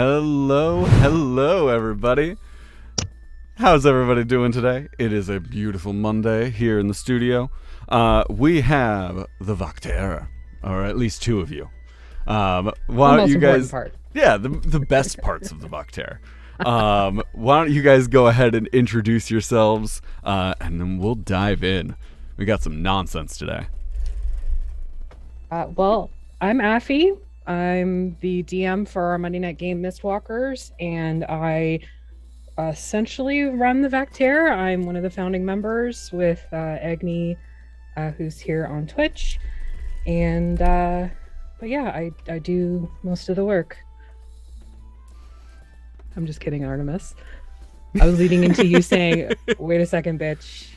Hello, everybody. How's everybody doing today? It is a beautiful Monday here in the studio. We have the Väktare, or at least two of you. Why don't you guys? Part. Yeah, the best parts of the Väktare. Why don't you guys go ahead and introduce yourselves, and then we'll dive in. We got some nonsense today. Well, I'm Affy. I'm the DM for our Monday night game Mistwalkers, and I essentially run the Väktare. I'm one of the founding members with Agni, who's here on Twitch. And but yeah, I do most of the work. I'm just kidding, Artemis. I was leading into you saying, wait a second, bitch.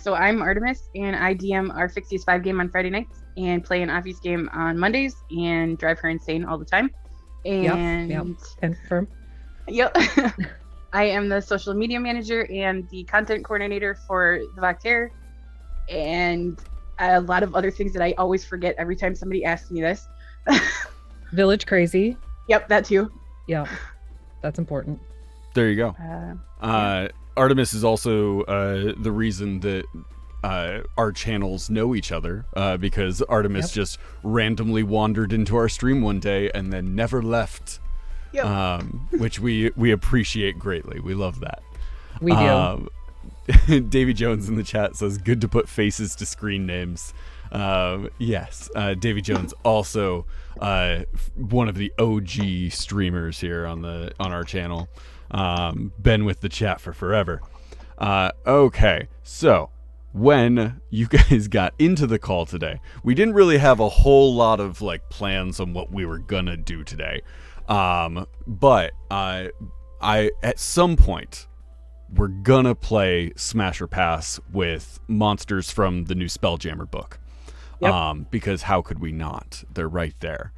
So I'm Artemis, and I DM our Fixies 5 game on Friday nights and play an Affy's game on Mondays and drive her insane all the time. And yep. Confirm. Yep. I am the social media manager and the content coordinator for the Väktare, and a lot of other things that I always forget every time somebody asks me this. Village crazy. Yep, that too. Yeah, that's important. There you go. Yeah. Artemis is also the reason that our channels know each other, because Artemis just randomly wandered into our stream one day and then never left. Yep. Which we appreciate greatly. We love that. We do. Davy Jones in the chat says, good to put faces to screen names. Yes, Davy Jones also one of the OG streamers here on our channel. Been with the chat for forever. Okay, so when you guys got into the call today, we didn't really have a whole lot of plans on what we were gonna do today. But I at some point we're gonna play Smash or Pass with monsters from the new Spelljammer book. Yep. Because how could we not? They're right there.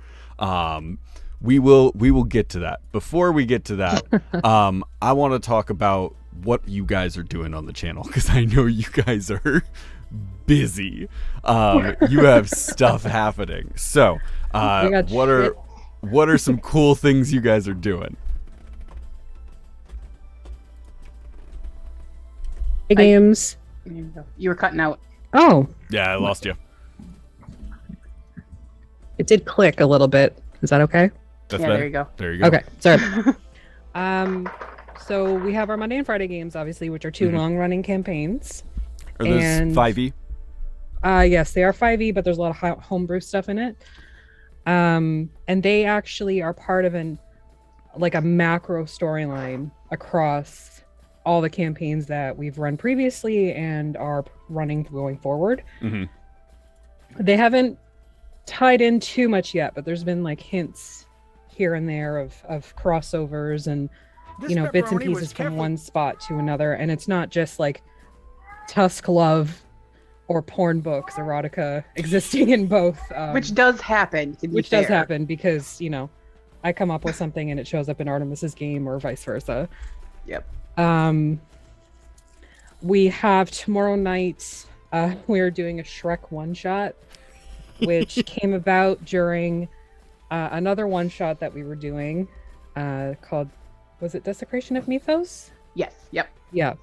We will get to that. Before we get to that, I want to talk about what you guys are doing on the channel, because I know you guys are busy. You have stuff happening. So, what are some cool things you guys are doing? Games. You were cutting out. Oh, Yeah, I lost you. it did click a little bit. Is that okay? That's Yeah, better? there you go. There you go. Okay, sorry. So we have our Monday and Friday games, obviously, which are two long-running campaigns. Are those And- 5e? Yes, they are 5e, but there's a lot of homebrew stuff in it. And they actually are part of a macro storyline across all the campaigns that we've run previously and are running going forward. Mm-hmm. They haven't tied in too much yet, but there's been hints here and there of crossovers and bits and pieces from one spot to another, and it's not just Tusk love or porn books, erotica existing in both, Which does happen, to be which fair. does happen because I come up with something and it shows up in Artemis's game or vice versa. Yep. We have tomorrow night, we are doing a Shrek one-shot, which came about during another one-shot that we were doing called, was it Desecration of Mythos? Yes. Yep. Yeah.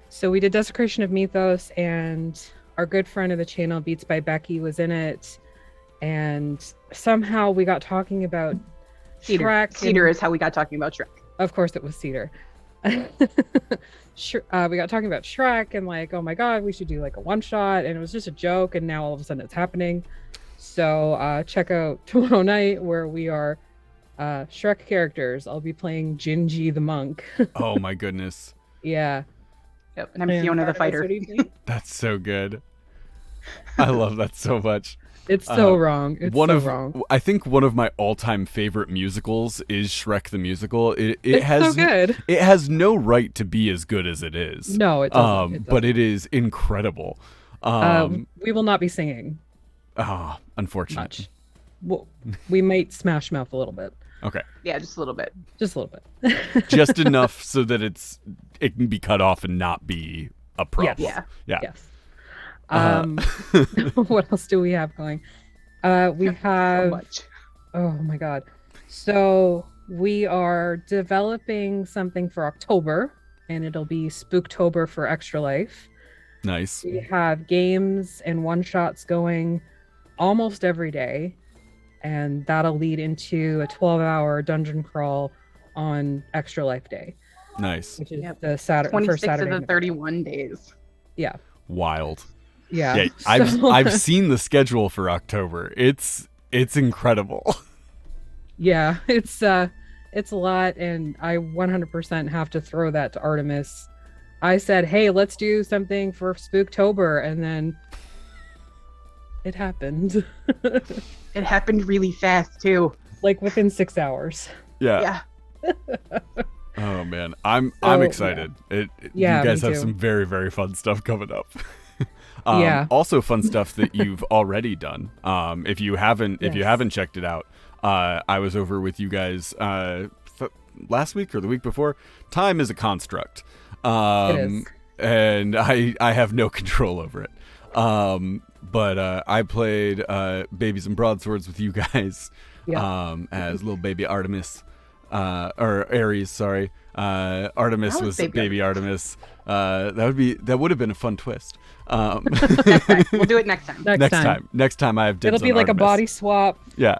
So we did Desecration of Mythos, and our good friend of the channel, Beats by Becky, was in it, and somehow we got talking about Cedar. Shrek. Cedar is how we got talking about Shrek. Of course it was Cedar. We got talking about Shrek and oh my god, we should do a one shot, and it was just a joke, and now all of a sudden it's happening. So check out tomorrow night where we are Shrek characters. I'll be playing Gingy the monk. Oh my goodness. Yeah. Yep. And I'm Fiona the fighter. What do you think? That's so good. I love that so much. It's so wrong. It's wrong. I think one of my all-time favorite musicals is Shrek the Musical. It has so good. It has no right to be as good as it is. No, it doesn't. But it is incredible. We will not be singing. Unfortunate. Much. Well, we might smash mouth a little bit. Okay. Yeah, just a little bit. Just a little bit. Just enough so that it can be cut off and not be a problem. Yes. Yeah. Yes. What else do we have going? We So have much. oh my god. So we are developing something for October, and it'll be Spooktober for Extra Life. Nice. We have games and one shots going almost every day, and that'll lead into a 12-hour dungeon crawl on Extra Life Day, Nice. which is Yep. the Saturday, 26 Saturday. of the November. 31 days. Yeah, Wild. yeah. Yeah, I've seen the schedule for October. It's incredible. Yeah, it's a lot, and I 100% have to throw that to Artemis. I said, "Hey, let's do something for Spooktober," and then it happened, It happened really fast too. like within 6 hours. Yeah. Yeah. Oh man, I'm So, excited. Yeah, you guys me have too. some very very fun stuff coming up. Yeah. Also fun stuff that you've already done. If you haven't Yes. checked it out, I was over with you guys last week or the week before. Time is a construct. It is. And I have no control over it. But I played Babies and Broadswords with you guys as little baby Artemis, or Ares, sorry. Artemis That was was baby Artemis. That would have been a fun twist. Next time. We'll do it next time. Next time I have dibs It'll be on like a Artemis. body swap. Yeah.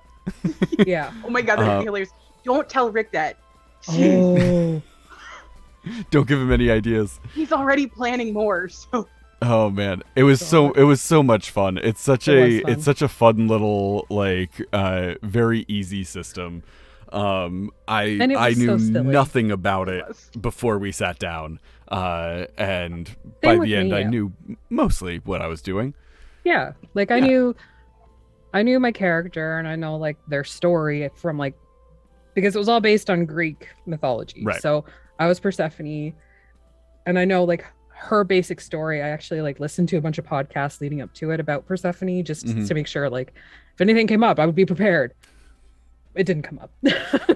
Yeah. Oh my god, that'd be hilarious. Don't tell Rick that. Oh. Don't give him any ideas. He's already planning more, so Oh man, it was so much fun. It's such a fun little very easy system. And it I was knew so silly. nothing about it was. before we sat down, and by Same with the end me, I yeah. knew mostly what I was doing. Yeah, like I knew my character, and I know like their story from like, because it was all based on Greek mythology. Right. So I was Persephone, and I know like her basic story. I actually like listened to a bunch of podcasts leading up to it about Persephone, just Mhm. to make sure like if anything came up, I would be prepared. It didn't come up.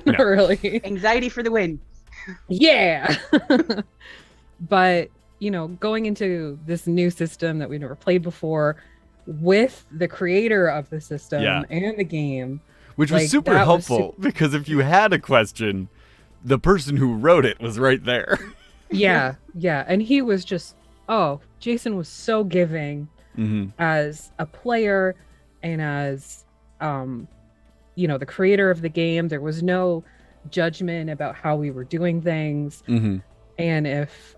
Not really. anxiety for the win. Yeah. But, you know, going into this new system that we've never played before with the creator of the system Yeah. and the game. Which was Like, super that was helpful because if you had a question, the person who wrote it was right there. Yeah. Yeah. And he was just, Jason was so giving Mm-hmm. as a player and as, you know, the creator of the game. There was no judgment about how we were doing things. Mm-hmm. And if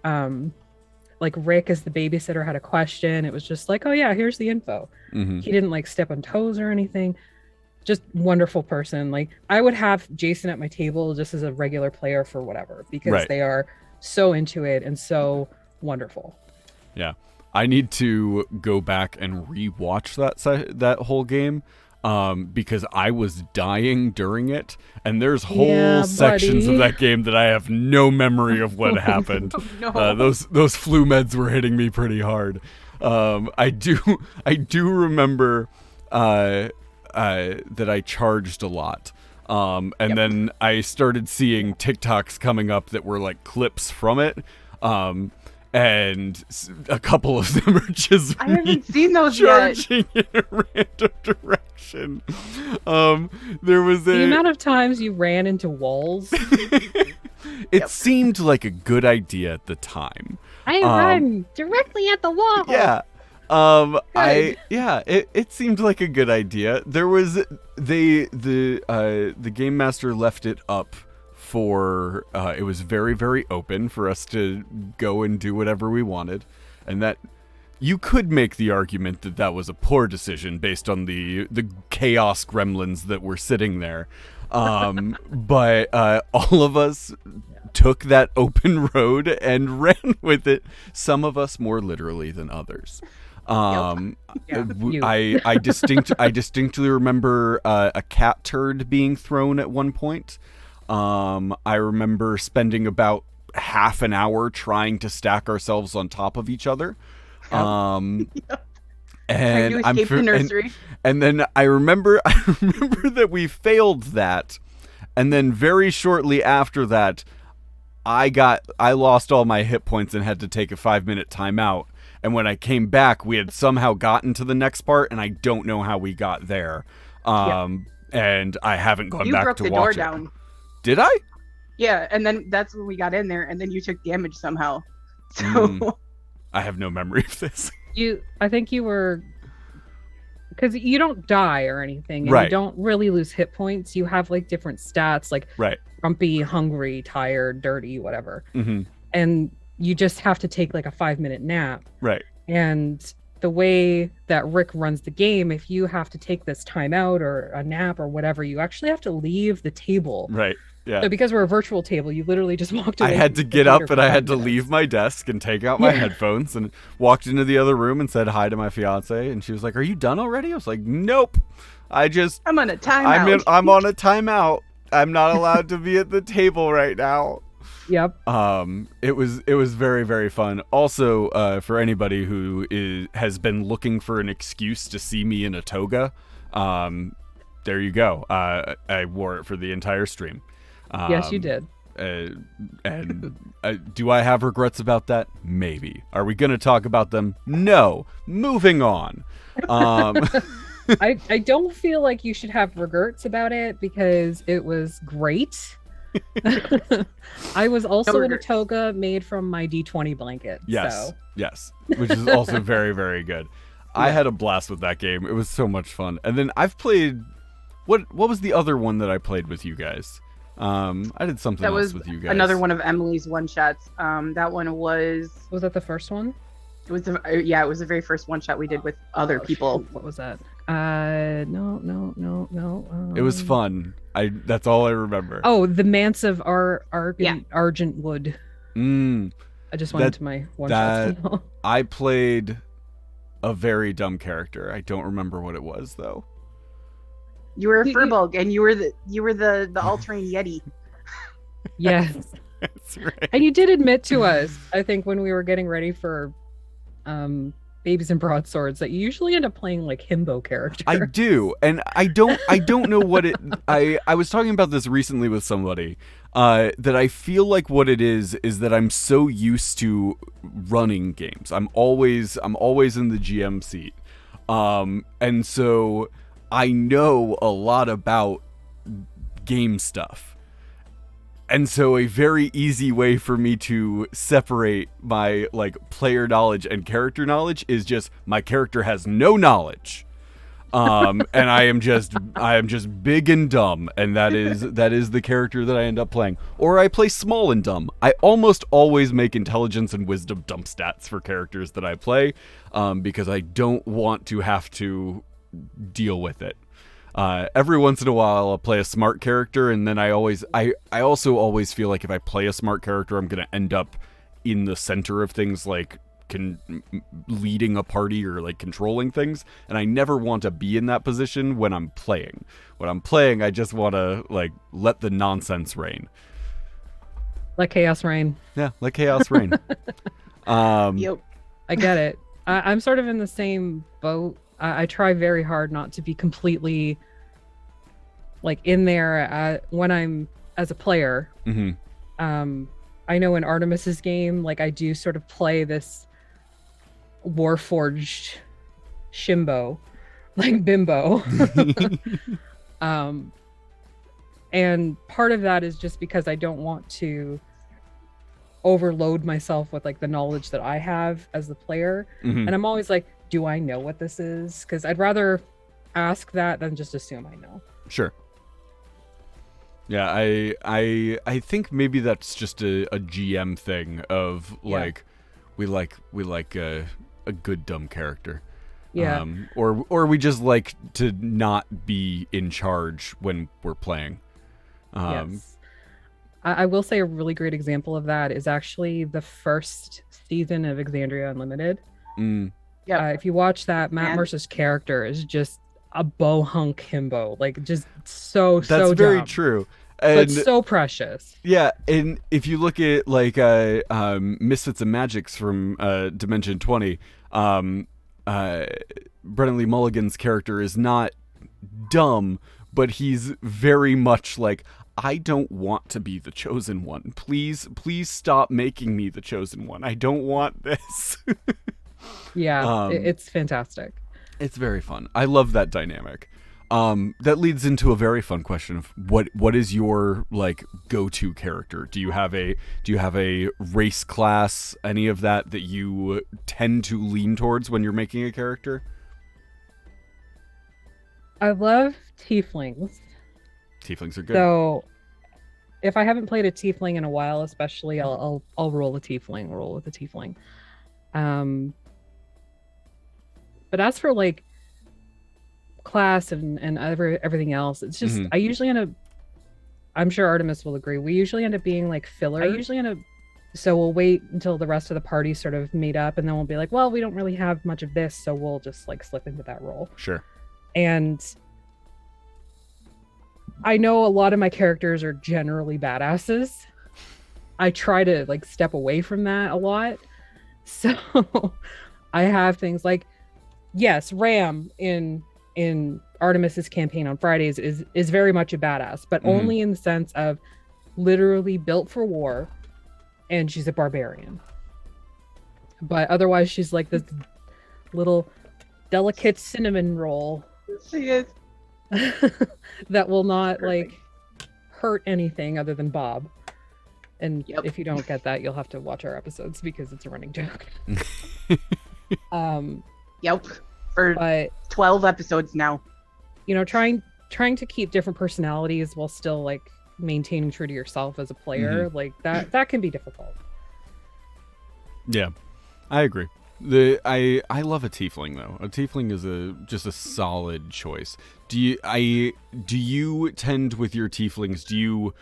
like Rick as the babysitter had a question, it was just like, oh yeah, here's the info. Mm-hmm. He didn't like step on toes or anything. Just wonderful person. Like I would have Jason at my table just as a regular player for whatever, because Right. they are so into it and so wonderful. Yeah, I need to go back and rewatch that whole game, because I was dying during it, and there's whole Yeah, sections of buddy. that game that I have no memory of what happened. No. Those flu meds were hitting me pretty hard. I do remember that I charged a lot. And Yep. then I started seeing TikToks coming up that were like clips from it. And a couple of them are just I haven't seen those yet. charging in a random direction. There was The a. amount of times you ran into walls. It seemed like a good idea at the time. I run directly at the wall. Yeah. It seemed like a good idea. There was the game master left it up for it was very very open for us to go and do whatever we wanted, and that you could make the argument that that was a poor decision based on the chaos gremlins that were sitting there. But all of us took that open road and ran with it. Some of us more literally than others. Yeah, you. I distinctly remember a cat turd being thrown at one point. I remember spending about half an hour trying to stack ourselves on top of each other. Trying And to escape the nursery. and then I remember that we failed that, and then very shortly after that, I lost all my hit points and had to take a 5-minute timeout. And when I came back, we had somehow gotten to the next part, and I don't know how we got there. And I haven't gone You back broke to the watch door it. down. Did I? Yeah, and then that's when we got in there, and then you took damage somehow. So I have no memory of this. I think you were, because you don't die or anything, and Right. you don't really lose hit points. You have like different stats, like Right. grumpy, hungry, tired, dirty, whatever. Mm-hmm. And you just have to take like a 5-minute nap. Right. And the way that Rick runs the game, if you have to take this time out or a nap or whatever, you actually have to leave the table. Right. Yeah. So because we're a virtual table, you literally just walked away. I had to from the get up computer and for I 5 had to minutes. leave my desk and take out my Yeah. headphones and walked into the other room and said hi to my fiance. And she was like, "Are you done already?" I was like, "Nope. I'm on a timeout. I'm on a timeout. I'm not allowed to be at the table right now." Yep. It was very, very fun. Also, for anybody who has been looking for an excuse to see me in a toga, there you go. I wore it for the entire stream. Yes, you did. And do I have regrets about that? Maybe. Are we going to talk about them? No. Moving on. I don't feel like you should have regrets about it because it was great. I was also in a toga made from my D20 blanket. Yes. So. Yes. Which is also very, very good. I had a blast with that game. It was so much fun. And then I've played... What was the other one that I played with you guys? I did something else with you guys. Another one of Emily's one-shots. That one was... Was that the first one? It was the very first one-shot we did with other people. Shoot. What was that? No. It was fun. That's all I remember. Oh, the Manse of Argent Wood. I just went into my one-shots. I played a very dumb character. I don't remember what it was, though. You were a Furbolg, and you were the all-terrain Yeti. Yes. That's right. And you did admit to us, I think, when we were getting ready for Babies and Broadswords, that you usually end up playing like himbo characters. I do, and I don't know what it. I was talking about this recently with somebody. That I feel like what it is that I'm so used to running games. I'm always in the GM seat, and so I know a lot about game stuff. And so a very easy way for me to separate my like player knowledge and character knowledge is just my character has no knowledge. And I am just big and dumb, and that is the character that I end up playing. Or I play small and dumb. I almost always make intelligence and wisdom dump stats for characters that I play, because I don't want to have to deal with it. Every once in a while I'll play a smart character, and then I also always feel like if I play a smart character, I'm going to end up in the center of things, like leading a party or like controlling things, and I never want to be in that position when I'm playing. When I'm playing, I just want to like let the nonsense reign. Let chaos reign. Yeah, let chaos reign. Yep. I get it. I'm sort of in the same boat. I try very hard not to be completely like in there when I'm as a player. Mm-hmm. I know in Artemis's game, like I do sort of play this Warforged Shimbo, like bimbo. And part of that is just because I don't want to overload myself with like the knowledge that I have as the player. Mm-hmm. And I'm always like, do I know what this is? Because I'd rather ask that than just assume I know. Sure. Yeah, I think maybe that's just a GM thing of like, we like a good dumb character. Yeah. Or we just like to not be in charge when we're playing. Yes. I will say a really great example of that is actually the first season of Exandria Unlimited. Yeah. If you watch that, Matt Mercer's character is just a bohunk himbo, like just so That's very dumb, true. but so precious. Yeah, and if you look at like Misfits and Magics from Dimension 20, Brennan Lee Mulligan's character is not dumb, but he's very much like, I don't want to be the chosen one. Please stop making me the chosen one. I don't want this. Yeah, it's fantastic. It's very fun. I love that dynamic. That leads into a very fun question of what is your like go-to character? Do you have a race class, any of that you tend to lean towards when you're making a character? I love tieflings. Tieflings are good. So if I haven't played a tiefling in a while, especially, I'll roll a tiefling. Roll with a tiefling. But as for like class and everything else, it's just I usually end up. I'm sure Artemis will agree. We usually end up being like filler. So we'll wait until the rest of the party sort of meet up, and then we'll be like, well, we don't really have much of this, so we'll just like slip into that role. Sure. And I know a lot of my characters are generally badasses. I try to like step away from that a lot. So I have things like, yes, Ram in Artemis's campaign on Fridays is very much a badass, but only in the sense of literally built for war, and she's a barbarian. But otherwise, she's like this little delicate cinnamon roll. She is. That will not like hurt anything other than Bob. And if you don't get that, you'll have to watch our episodes because it's a running joke. For 12 episodes now. You know, trying to keep different personalities while still like maintaining true to yourself as a player, like that can be difficult. Yeah, I agree. I love a tiefling though. A tiefling is just a solid choice. Do you tend with your tieflings? Do you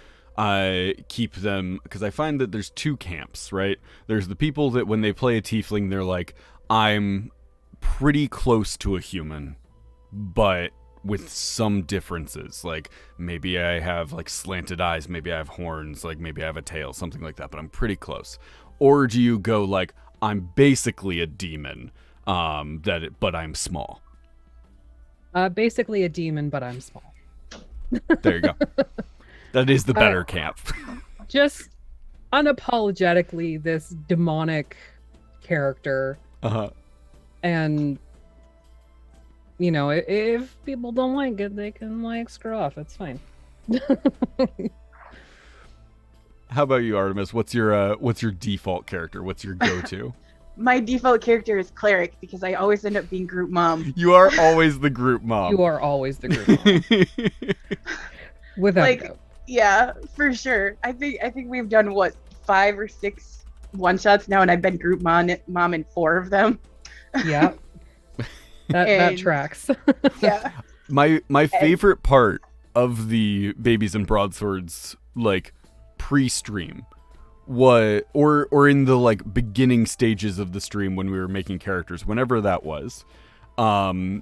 keep them? Because I find that there's two camps, right? There's the people that when they play a tiefling, they're like, I'm pretty close to a human, but with some differences. Like maybe I have like slanted eyes, maybe I have horns, like maybe I have a tail, something like that, but I'm pretty close. Or do you go like, I'm basically a demon, but I'm small? Basically a demon, but I'm small. There you go. That is the better camp. Just unapologetically this demonic character. And you know, if people don't like it, they can like screw off. It's fine. How about you, Artemis? What's your default character? What's your go-to? My default character is cleric because I always end up being group mom. You are always the group mom. You are always the group mom. Without a doubt. Yeah, for sure. I think we've done 5 or 6 one-shots now, and I've been group mom in 4 of them. Yeah. That tracks. Yeah. My favorite part of the Babies and Broadswords like pre-stream or in the like beginning stages of the stream when we were making characters, whenever that was, my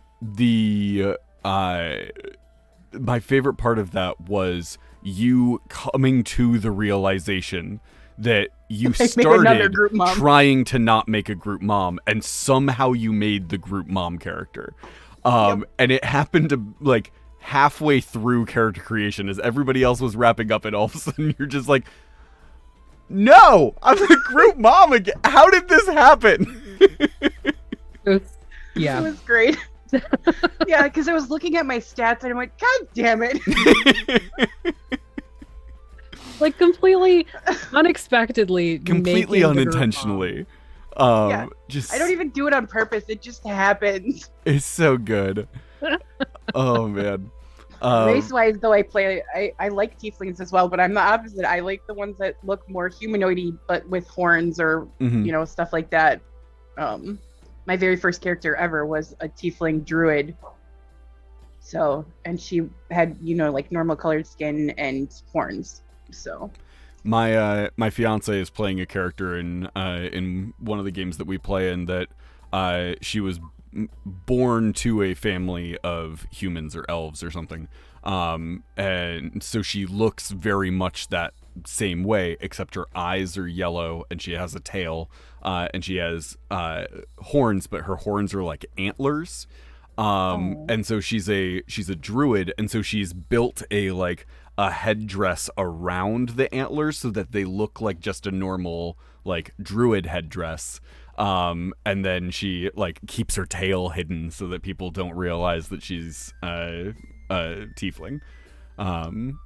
favorite part of that was you coming to the realization that you started trying to not make a group mom, and somehow you made the group mom character. And it happened to like halfway through character creation as everybody else was wrapping up, and all of a sudden you're just like, no, I'm the group mom again. How did this happen? It was great. Yeah, because I was looking at my stats and I'm like, God damn it. Like completely unexpectedly. Completely unintentionally. Just I don't even do it on purpose. It just happens. It's so good. Oh man. Race-wise, though, I like tieflings as well, but I'm the opposite. I like the ones that look more humanoidy, but with horns or you know, stuff like that. My very first character ever was a tiefling druid. So, and she had, you know, like normal colored skin and horns. So, my fiance is playing a character in one of the games that we play in that she was born to a family of humans or elves or something, and so she looks very much that same way, except her eyes are yellow and she has a tail, and she has horns, but her horns are like antlers, and so she's a druid, and so she's built a headdress around the antlers so that they look like just a normal like druid headdress. And then she like keeps her tail hidden so that people don't realize that she's tiefling,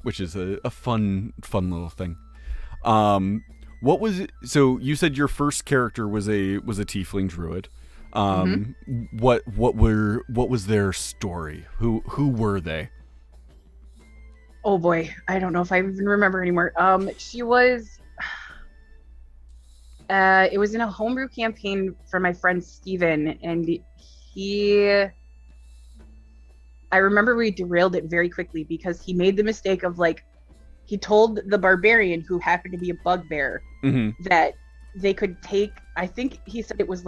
which is a fun little thing. What was it? So you said your first character was a tiefling druid. What was their story? Who were they? Oh boy, I don't know if I even remember anymore. She was. It was in a homebrew campaign for my friend Steven, and I remember we derailed it very quickly because he made the mistake of he told the barbarian, who happened to be a bugbear, that they could take, I think he said it was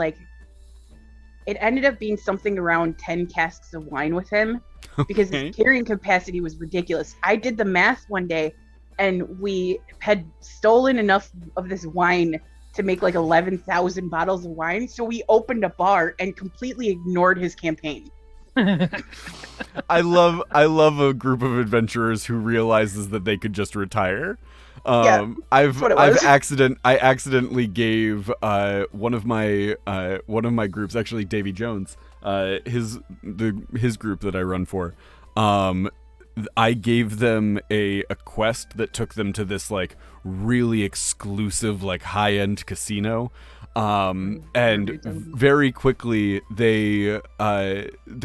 it ended up being something around 10 casks of wine with him, because his carrying capacity was ridiculous. I did the math one day, and we had stolen enough of this wine to make 11,000 bottles of wine. So we opened a bar and completely ignored his campaign. I love a group of adventurers who realizes that they could just retire. I accidentally gave one of my groups, actually Davy Jones, his group that I run for. I gave them a quest that took them to this really exclusive high-end casino, and very quickly they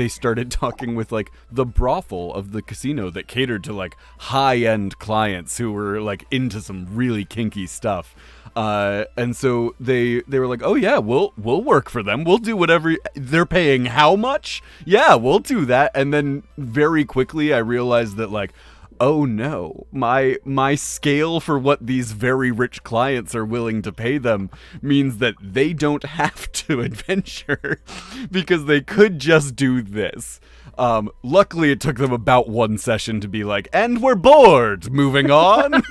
started talking with the brothel of the casino that catered to high-end clients who were into some really kinky stuff. And so they were like, oh yeah, we'll work for them. We'll do whatever they're paying. How much? Yeah, we'll do that. And then very quickly I realized that oh no, my scale for what these very rich clients are willing to pay them means that they don't have to adventure because they could just do this. Luckily it took them about one session to be and we're bored, moving on.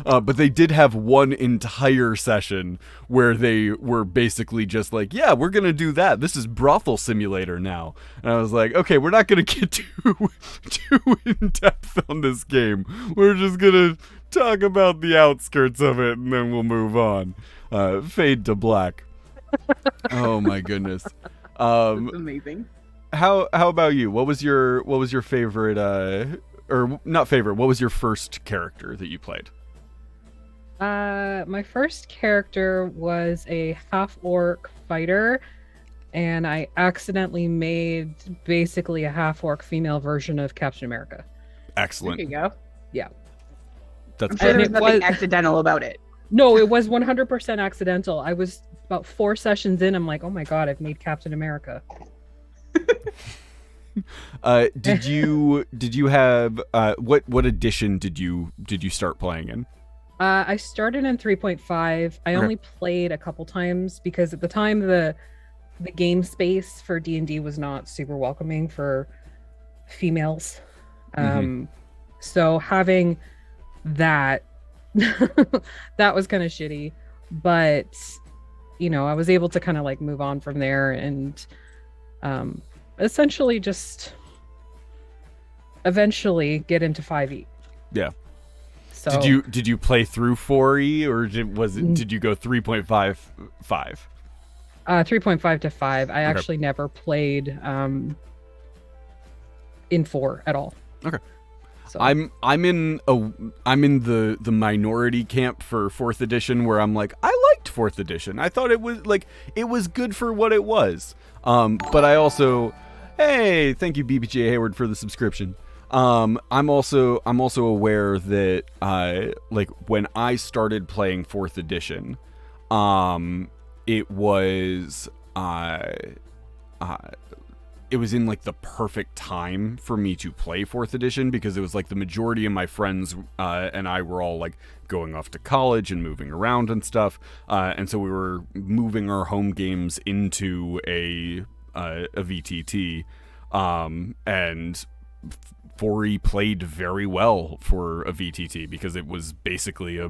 But they did have one entire session where they were basically just yeah, we're gonna do that. This is brothel simulator now. And I was like, okay, we're not gonna get too in depth on this game. We're just gonna talk about the outskirts of it and then we'll move on. Fade to black. Oh my goodness. That's amazing. How about you? What was your favorite or not favorite? What was your first character that you played? My first character was a half-orc fighter, and I accidentally made basically a half-orc female version of Captain America. Excellent. There you go. Yeah. That's I'm sure there's nothing accidental about it. No, it was 100% accidental. I was about 4 sessions in. I'm like, oh my god, I've made Captain America. Did you have what edition did you start playing in? I started in 3.5. I only played a couple times because at the time the game space for D&D was not super welcoming for females. So having that that was kind of shitty, but I was able to kind of move on from there and essentially just eventually get into 5e. Yeah. So did you play through 4e or did you go 3.5 5? 3.5 to 5. I actually never played in 4 at all. Okay. So. I'm in the minority camp for 4th edition where I'm I liked 4th edition. I thought it was good for what it was. But I also, hey, thank you BBJ Hayward for the subscription. I'm also aware that when I started playing 4th edition, it was in the perfect time for me to play 4th edition because it was the majority of my friends and I were all going off to college and moving around and stuff, and so we were moving our home games into a VTT, and 4E played very well for a VTT because it was basically a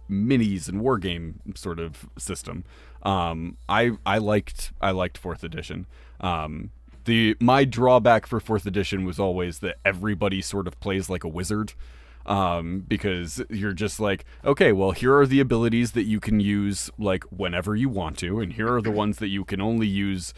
minis and war game sort of system. I liked 4th edition. My drawback for 4th edition was always that everybody sort of plays like a wizard. because you're just like, okay, well, here are the abilities that you can use like whenever you want to, and here are the ones that you can only use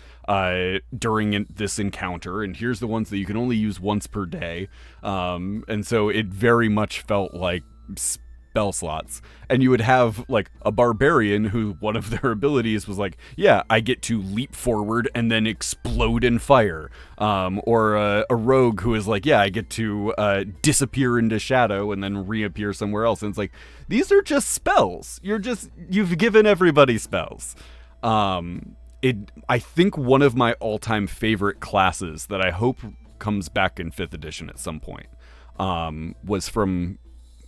during this encounter, and here's the ones that you can only use once per day. And so it very much felt like spell slots. And you would have like a barbarian who one of their abilities was like, yeah, I get to leap forward and then explode in fire. Or a rogue who is like, yeah, I get to disappear into shadow and then reappear somewhere else. And it's like, these are just spells. You've given everybody spells. I think one of my all-time favorite classes that I hope comes back in 5th edition at some point was from,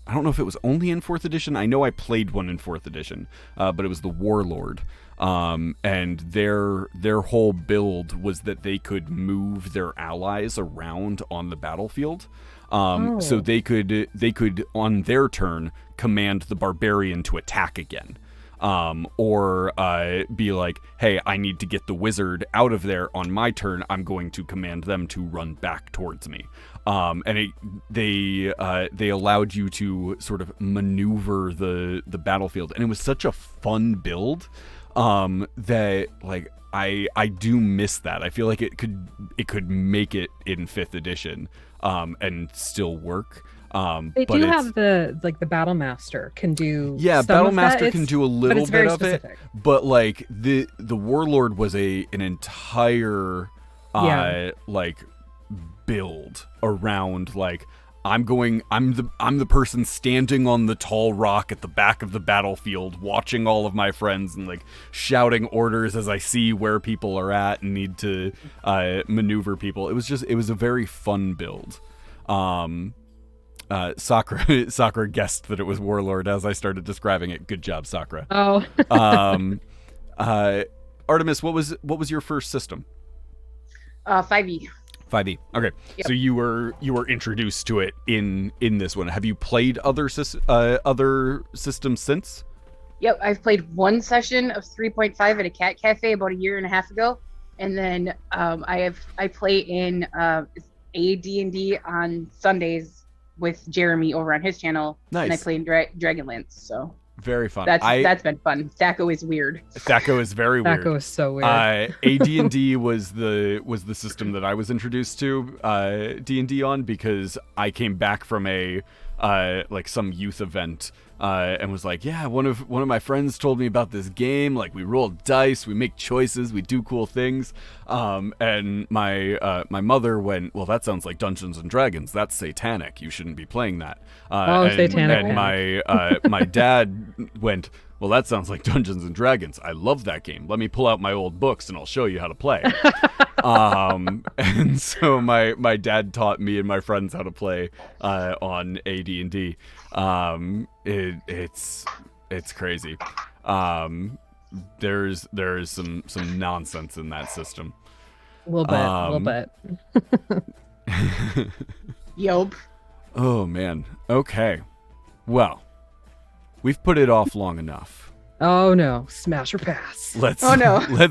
I don't know if it was only in 4th edition. I know I played one in 4th edition, but it was the Warlord. And their whole build was that they could move their allies around on the battlefield. So they could on their turn command the barbarian to attack again. Or be like, hey, I need to get the wizard out of there on my turn. I'm going to command them to run back towards me. And they allowed you to sort of maneuver the battlefield, and it was such a fun build that like I do miss that. I feel like it could make it in 5th edition and still work. They do have the Battle Master can do. Yeah, some Battle of Master that. can do a little bit of specific. it, but like the Warlord was an entire like build around like I'm the person standing on the tall rock at the back of the battlefield watching all of my friends and like shouting orders as I see where people are at and need to maneuver people. It was a very fun build. Sakura guessed that it was Warlord as I started describing it. Good job, Sakura. Oh. Artemis, what was your first system? 5e. 5e. Okay, Yep. So you were introduced to it in this one. Have you played other systems since? Yep, I've played one session of 3.5 at a cat cafe about a year and a half ago, and then I play in AD&D on Sundays with Jeremy over on his channel. Nice. And I play in Dragonlance, so Very fun. That's been fun. Thaco is weird. Thaco is very weird. Thaco is so weird. AD&D was the system that I was introduced to D&D on because I came back from a like some youth event and was like, yeah, one of my friends told me about this game. Like, we roll dice, we make choices, we do cool things. And my mother went, well, that sounds like Dungeons and Dragons. That's satanic. You shouldn't be playing that. Satanic. And my dad went, well, that sounds like Dungeons and Dragons. I love that game. Let me pull out my old books and I'll show you how to play. And so my dad taught me and my friends how to play on AD&D. It's crazy. There's some nonsense in that system. A little bit. Yup. Oh man. Okay. Well, we've put it off long enough. Oh no, smash or pass. Let's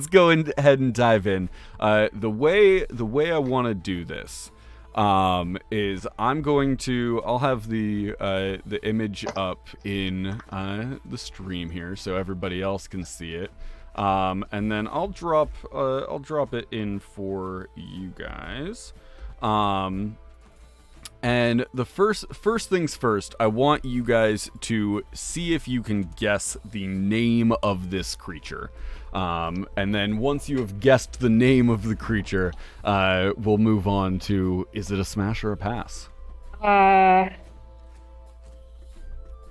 go ahead and dive in. The way I want to do this is I'll have the image up in the stream here so everybody else can see it. And then I'll drop it in for you guys. And the first things first, I want you guys to see if you can guess the name of this creature. And then once you have guessed the name of the creature, we'll move on to, is it a smash or a pass? That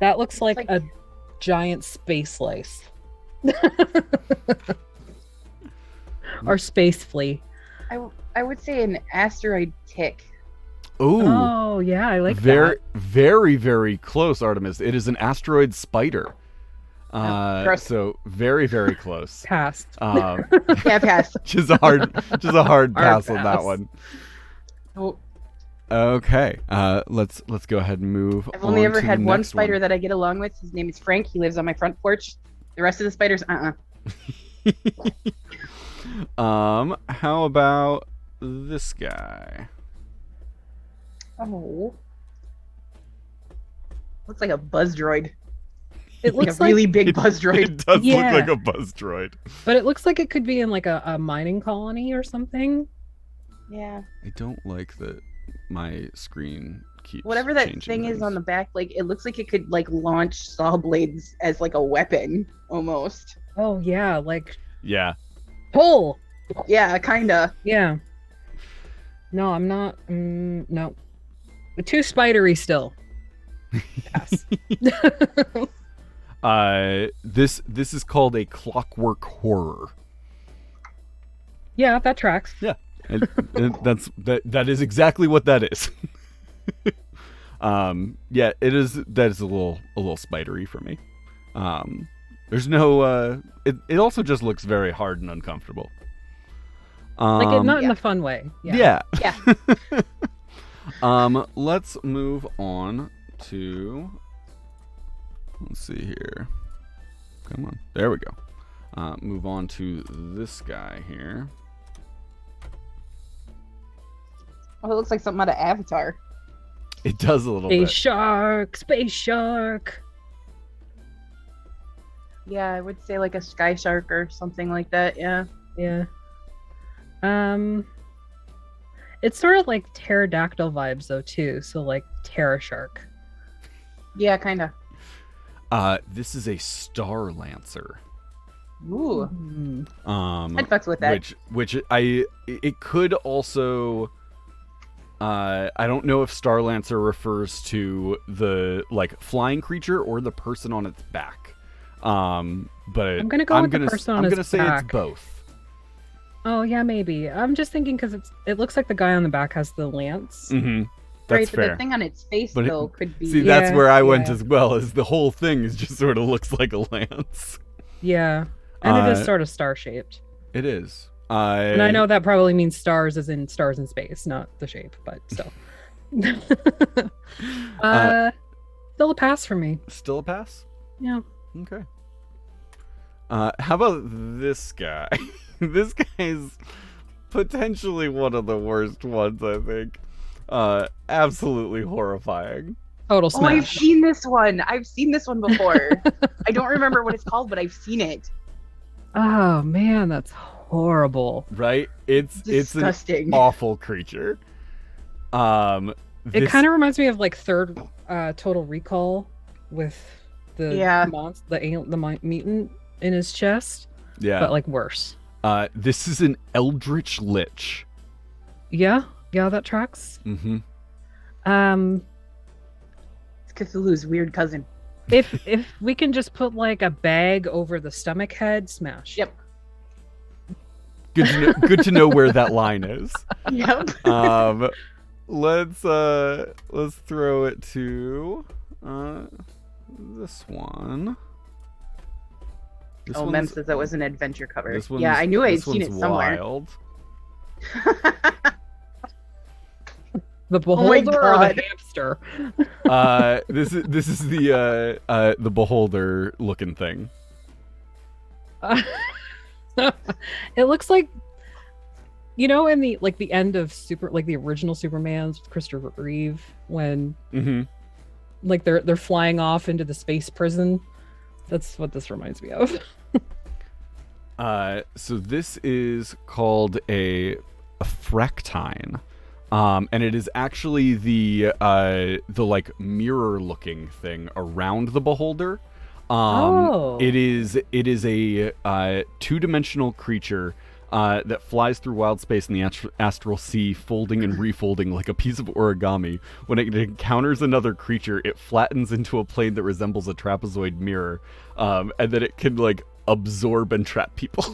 looks like a giant space lice. Or space flea. I would say an asteroid tick. Ooh. Oh, yeah, I like very, that. Very, very close, Artemis. It is an asteroid spider. So very, very close. Passed. Yeah, pass. Just a hard pass on that one. Oh, Okay. Let's go ahead and move. I've only ever to had the one next spider that I get along with. His name is Frank. He lives on my front porch. The rest of the spiders, How about this guy? Oh. Looks like a buzz droid. It Like a looks like, really big buzz droid. It does Yeah. look like a buzz droid. but it looks like it could be in like a mining colony or something. Yeah. I don't like that my screen keeps Whatever that changing thing is things. on the back, like it looks like it could like launch saw blades as like a weapon almost. Oh yeah, like Yeah. pull. Yeah, kinda. Yeah. No, I'm not. No, too spidery still. Pass. This is called a clockwork horror. Yeah, that tracks. Yeah. And that is exactly what that is. Yeah, it is. That is a little spidery for me. There's no. It also just looks very hard and uncomfortable. Like it, not in yeah. a fun way. Yeah. Yeah. Let's move on to. Let's see here. Come on. There we go. Move on to this guy here. Oh, it looks like something out of Avatar. It does a little Space bit. shark, space shark. Yeah, I would say like a sky shark or something like that. Yeah. Yeah. It's sort of like pterodactyl vibes though too. So like Terra shark. Yeah, kinda. This is a Star Lancer. Ooh. Mm. I'd fuck with that. Which it could also. I don't know if Star Lancer refers to the like flying creature or the person on its back. But I'm gonna go with the person on I'm its gonna say back. it's both. Oh yeah, maybe. I'm just thinking because it looks like the guy on the back has the lance. Mm-hmm. That's Right, but fair. the thing on its face But though could be. See, that's where I went yeah. as well. Is the whole thing is just sort of looks like a lance. Yeah, and it is Uh, sort of star shaped. It is. And I know that probably means stars as in stars in space, not the shape, but still. Still a pass for me. Still a pass. Yeah. Okay. How about this guy? This guy's potentially one of the worst ones, I think. Absolutely horrifying. Total Oh, I've smash. seen this one. I've seen this one before. I don't remember what it's called, but I've seen it. Oh man, that's horrible. Right? It's Disgusting. an awful creature. It This- kind of reminds me of like third Total Recall with the Yeah. the mutant in his chest, yeah. but like worse. This is an Eldritch Lich. Yeah, that tracks. Mm-hmm. It's Cthulhu's weird cousin. If we can just put like a bag over the stomach head, smash. Yep. Good to know where that line is. Yep. Let's throw it to this one. This Mem one's- says that was an adventure cover. this Yeah, one's- I knew I'd this seen it one's somewhere. wild. The Oh my beholder or the God. hamster? This is the beholder looking thing. It looks like, you know, in the like the end of the original Superman's with Christopher Reeve when Mm-hmm. like they're flying off into the space prison. That's what this reminds me of. So this is called a Fraktine. And it is actually the like mirror looking thing around the beholder. Oh. It is a two-dimensional creature that flies through wild space in the astral sea, folding and refolding like a piece of origami. When it encounters another creature, it flattens into a plane that resembles a trapezoid mirror, and then it can like absorb and trap people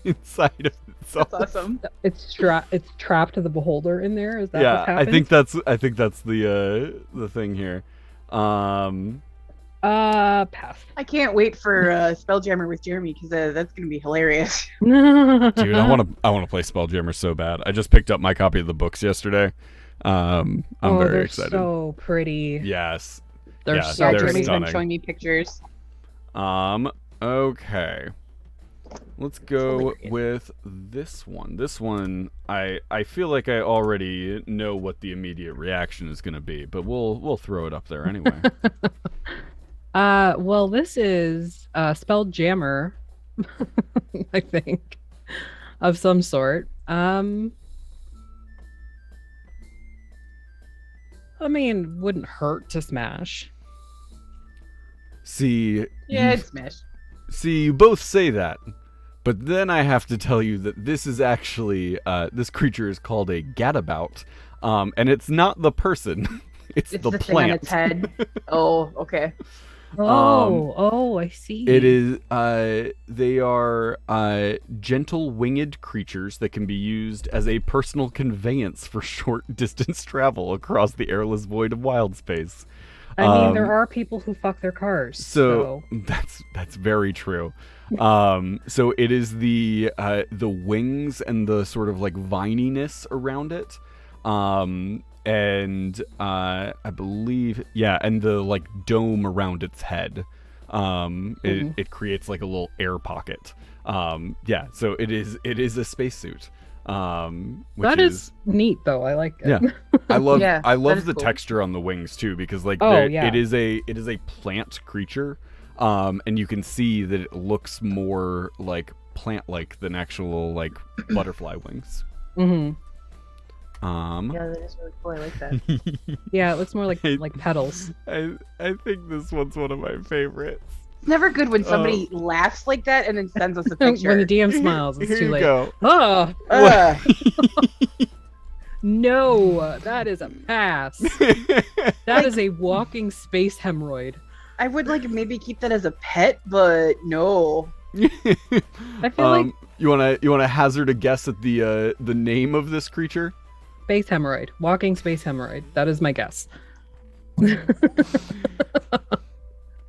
inside of itself. That's awesome. It's trapped to the beholder in there. Is that Yeah, what's happening? I think that's the thing here. Pass. I can't wait for Spelljammer with Jeremy because that's gonna be hilarious. Dude, I want to play Spelljammer so bad. I just picked up my copy of the books yesterday. I'm very they're excited. so pretty. Yes. They're Yeah, so Yeah, they're pretty. Jeremy's been stunning. showing me pictures. Okay. Let's go Hilarious. with this one. This one, I feel like I already know what the immediate reaction is going to be, but we'll throw it up there anyway. Well, this is spelled jammer, I think, of some sort. I mean, wouldn't hurt to smash. See, Yeah, you- it's Smash. see, you both say that, but then I have to tell you that this is actually this creature is called a gadabout, and it's not the person, it's It's the the thing on plant. its head. Oh, okay. Oh, I see. It is. They are gentle winged creatures that can be used as a personal conveyance for short distance travel across the airless void of wild space. I mean, there Um, are people who fuck their cars. So that's very true. So it is the wings and the sort of like vininess around it. And I believe, yeah, and the like dome around its head. It creates like a little air pocket. Yeah, so it is a spacesuit. Which that is neat, though. I like it. Yeah. I love Yeah, I that love is the cool. texture on the wings too, because like Oh, they're- yeah. it is a plant creature. And you can see that it looks more like plant-like than actual like butterfly wings. Hmm. Yeah, that is really cool. I like that. Yeah, it looks more like Hey. petals. I think this one's one of my favorites. It's never good when somebody laughs like that and then sends us a When picture. the DM smiles, it's Here too you late. go. Oh Ugh. no, that is a pass. That is a walking space hemorrhoid. I would like maybe keep that as a pet, but no. I feel like you wanna hazard a guess at the name of this creature? space hemorrhoid, walking space hemorrhoid. That is my guess.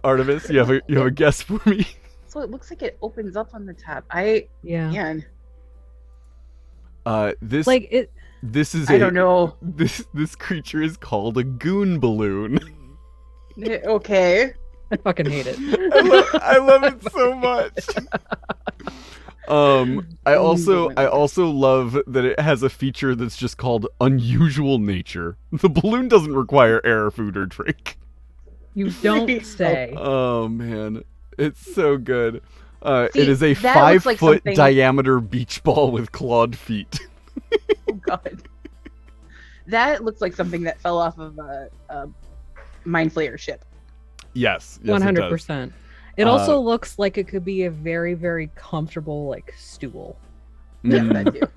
Artemis, you have a guess for me? So it looks like it opens up on the top. Yeah, Man, This like it. this is I don't know. This creature is called a goon balloon. Okay. I fucking hate it. I love it so much. I also love that it has a feature that's just called unusual nature. The balloon doesn't require air, food, or drink. You don't say. Oh man, it's so good. See, it is a that 5 looks like foot something- diameter beach ball with clawed feet. Oh god. That looks like something that fell off of a Mind Flayer ship. Yes, it One does. 100%. It also looks like it could be a very, very comfortable like stool Yeah, Mm. that too.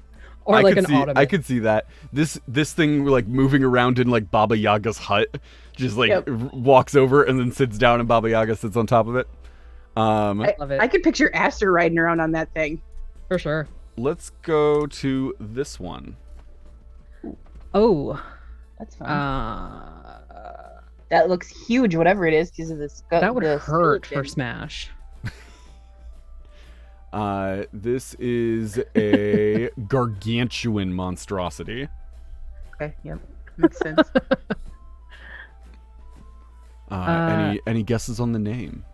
or I like could an see, ottoman. I could see that. This thing like moving around in like Baba Yaga's hut, just like Yep. walks over and then sits down, and Baba Yaga sits on top of it. Love it I could picture Aster riding around on that thing. for sure. Let's go to this one. Oh, That's fun. that That looks huge, whatever it is, because of the would the hurt for skeleton. Smash. This is a gargantuan monstrosity. Okay, yep, makes sense. Any guesses on the name?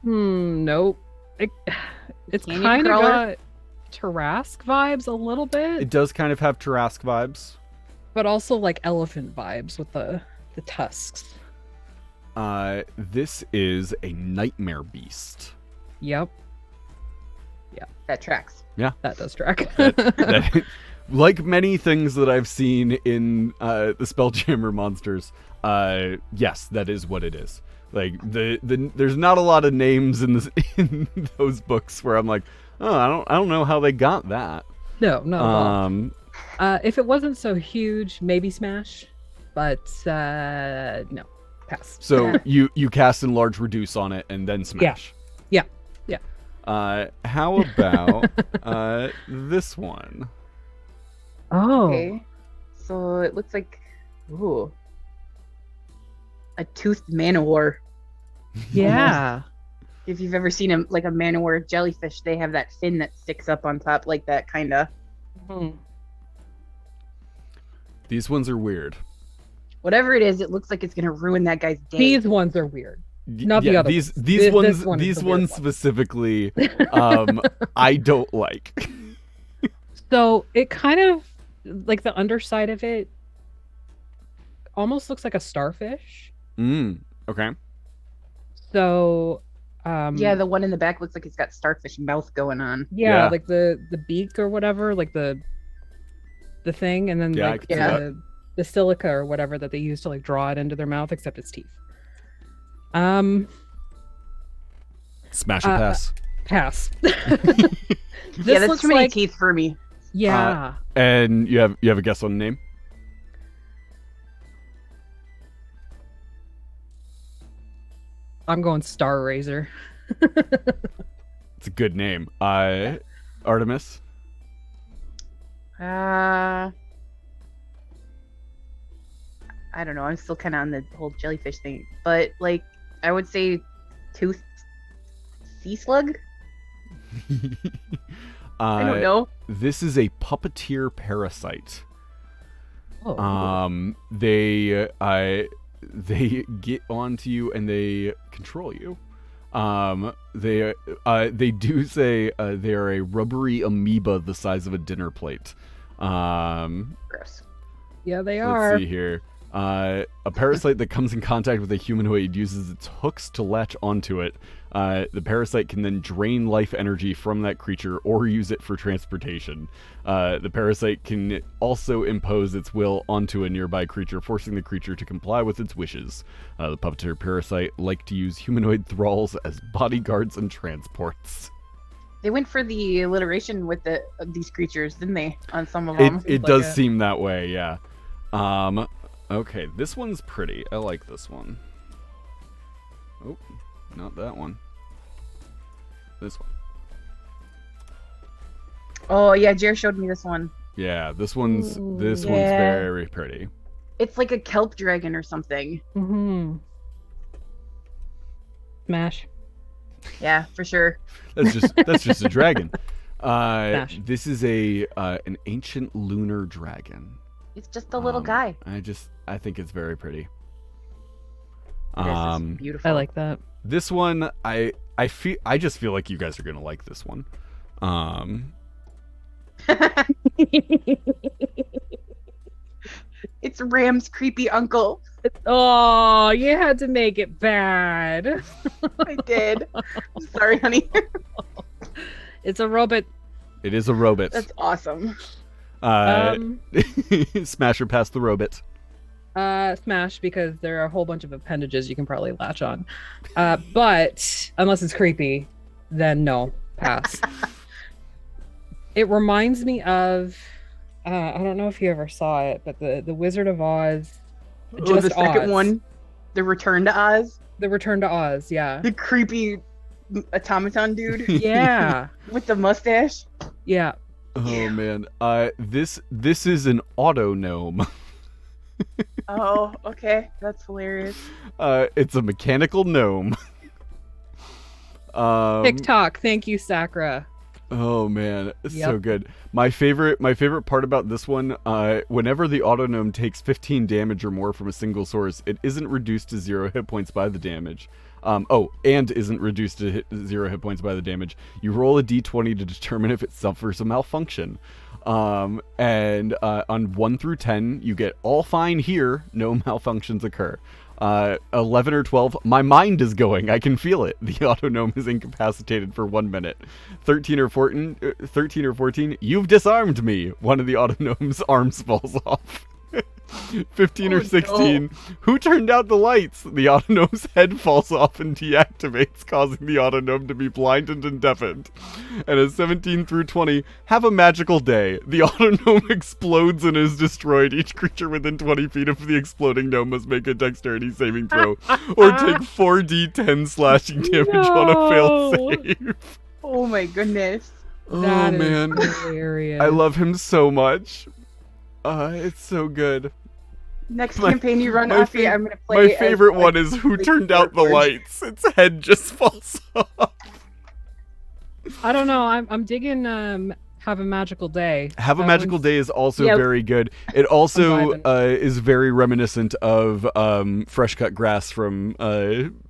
Nope. It's Canyon kind of crawler? got Tarask vibes a little bit, It does kind of have Tarask vibes. but also like elephant vibes with the tusks. This is a nightmare beast. Yep, That tracks. that does track. That, like many things that I've seen in the Spelljammer monsters, yes, that is what it is. Like there's not a lot of names in this in those books where I'm like, oh, I don't know how they got that. No, not at all. Um, If it wasn't so huge, maybe Smash, but no, pass. so you cast Enlarge Reduce on it and then smash. Yeah. How about this one? Oh, Okay. So it looks like a toothed manowar. yeah. If you've ever seen a manowar jellyfish, they have that fin that sticks up on top like that, kinda. Mhm. These ones are weird. Whatever it is, it looks like it's gonna ruin that guy's day. These ones are weird. Not the other these ones. these ones This one is these the weird ones one. specifically, I don't like. So it kind of like the underside of it almost looks like a starfish. Okay. So Yeah, the one in the back looks like it's got starfish mouth going on. Yeah. like the beak or whatever, like the thing, and then Yeah, I like could see that. the silica or whatever that they use to like draw it into their mouth, except it's teeth. Smash or pass. Pass. Yeah, This that's looks too many like teeth for me. yeah. And you have a guess on the name? I'm going Star Razor. It's a good name. Artemis. I don't know. I'm still kind of on the whole jellyfish thing, but like I would say, tooth sea slug. I don't know. This is a puppeteer parasite. Oh. They get onto you and they control you. They do say they are a rubbery amoeba the size of a dinner plate. Gross. Yeah, they Let's are. see here. A parasite that comes in contact with a humanoid uses its hooks to latch onto it. The parasite can then drain life energy from that creature or use it for transportation. The parasite can also impose its will onto a nearby creature, forcing the creature to comply with its wishes. The puppeteer parasite like to use humanoid thralls as bodyguards and transports. They went for the alliteration with these creatures, didn't they? On some of them. It like does it. seem that way, yeah. Okay, this one's pretty. I like this one. Oh, not that one. This one. Oh yeah, Jer showed me this one. Yeah, this one's Ooh, one's yeah. very pretty. It's like a kelp dragon or something. Mm-hmm. Smash. Yeah, for sure. That's just a dragon. Smash. This is an ancient lunar dragon. It's just a little guy. I think it's very pretty. This is beautiful. I like that. This one I just feel like you guys are gonna like this one. It's Ram's creepy uncle. Oh, you had to make it bad. I did. I'm sorry, honey. It's a robot. It is a robot. That's awesome. Smash or pass the robot. Smash, because there are a whole bunch of appendages you can probably latch on. But unless it's creepy, then no, pass. It reminds me of I don't know if you ever saw it, but the Wizard of Oz. The second Oz. one, The Return to Oz. The Return to Oz, yeah. The creepy automaton dude Yeah. with the mustache. Yeah. Oh man. This is an auto gnome. Oh, okay. That's hilarious. It's a mechanical gnome. TikTok. Thank you, Sakura. Oh man, it's Yep. so good. My favorite part about this one, whenever the auto gnome takes 15 damage or more from a single source, it isn't reduced to 0 hit points by the damage. And isn't reduced to 0 hit points by the damage. You roll a d20 to determine if it suffers a malfunction. And on 1 through 10, you get all fine here, no malfunctions occur. 11 or 12, my mind is going, I can feel it. The auto gnome is incapacitated for 1 minute. 13 or 14, you've disarmed me. One of the auto gnome's arms falls off. 15 or 16, no. Who turned out the lights? The auto gnome's head falls off and deactivates, causing the auto gnome to be blinded and deafened. And at 17 through 20, have a magical day. The auto gnome explodes and is destroyed. Each creature within 20 feet of the exploding gnome must make a dexterity saving throw or take 4d10 slashing damage on a failed No. save. Oh my goodness. That Oh is man, hilarious. I love him so much. It's so good. Next My- campaign you run, my Offie, fav- I'm gonna play. My favorite one is who like, turned out the Warforged. lights. Its head just falls off. I don't know. I'm digging Have a Magical Day. Have a That Magical one's- Day is also Yep. very good. It also vibing. is very reminiscent of Fresh Cut Grass from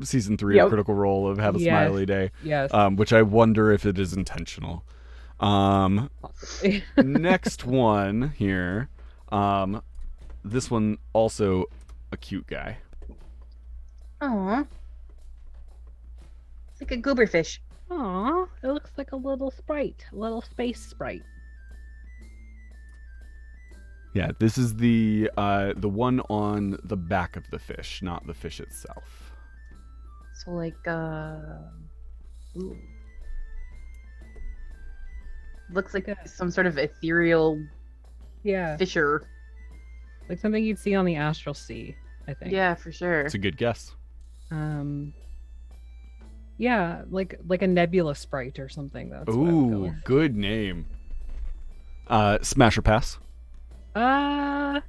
season 3 Yep. of Critical Role of Have a Yes. Smiley Day, Yes. which I wonder if it is intentional. Possibly. Next one here. This one also a cute guy. Aw. It's like a gooberfish. Aw, it looks like a little sprite, a little space sprite. Yeah, this is the one on the back of the fish, not the fish itself. So like ooh. Looks like some sort of ethereal Yeah, fisher. like something you'd see on the Astral Sea, I think. Yeah, for sure. It's a good guess. Yeah, like a nebula sprite or something. That's what I would go Ooh, with. good name. Smash or pass? I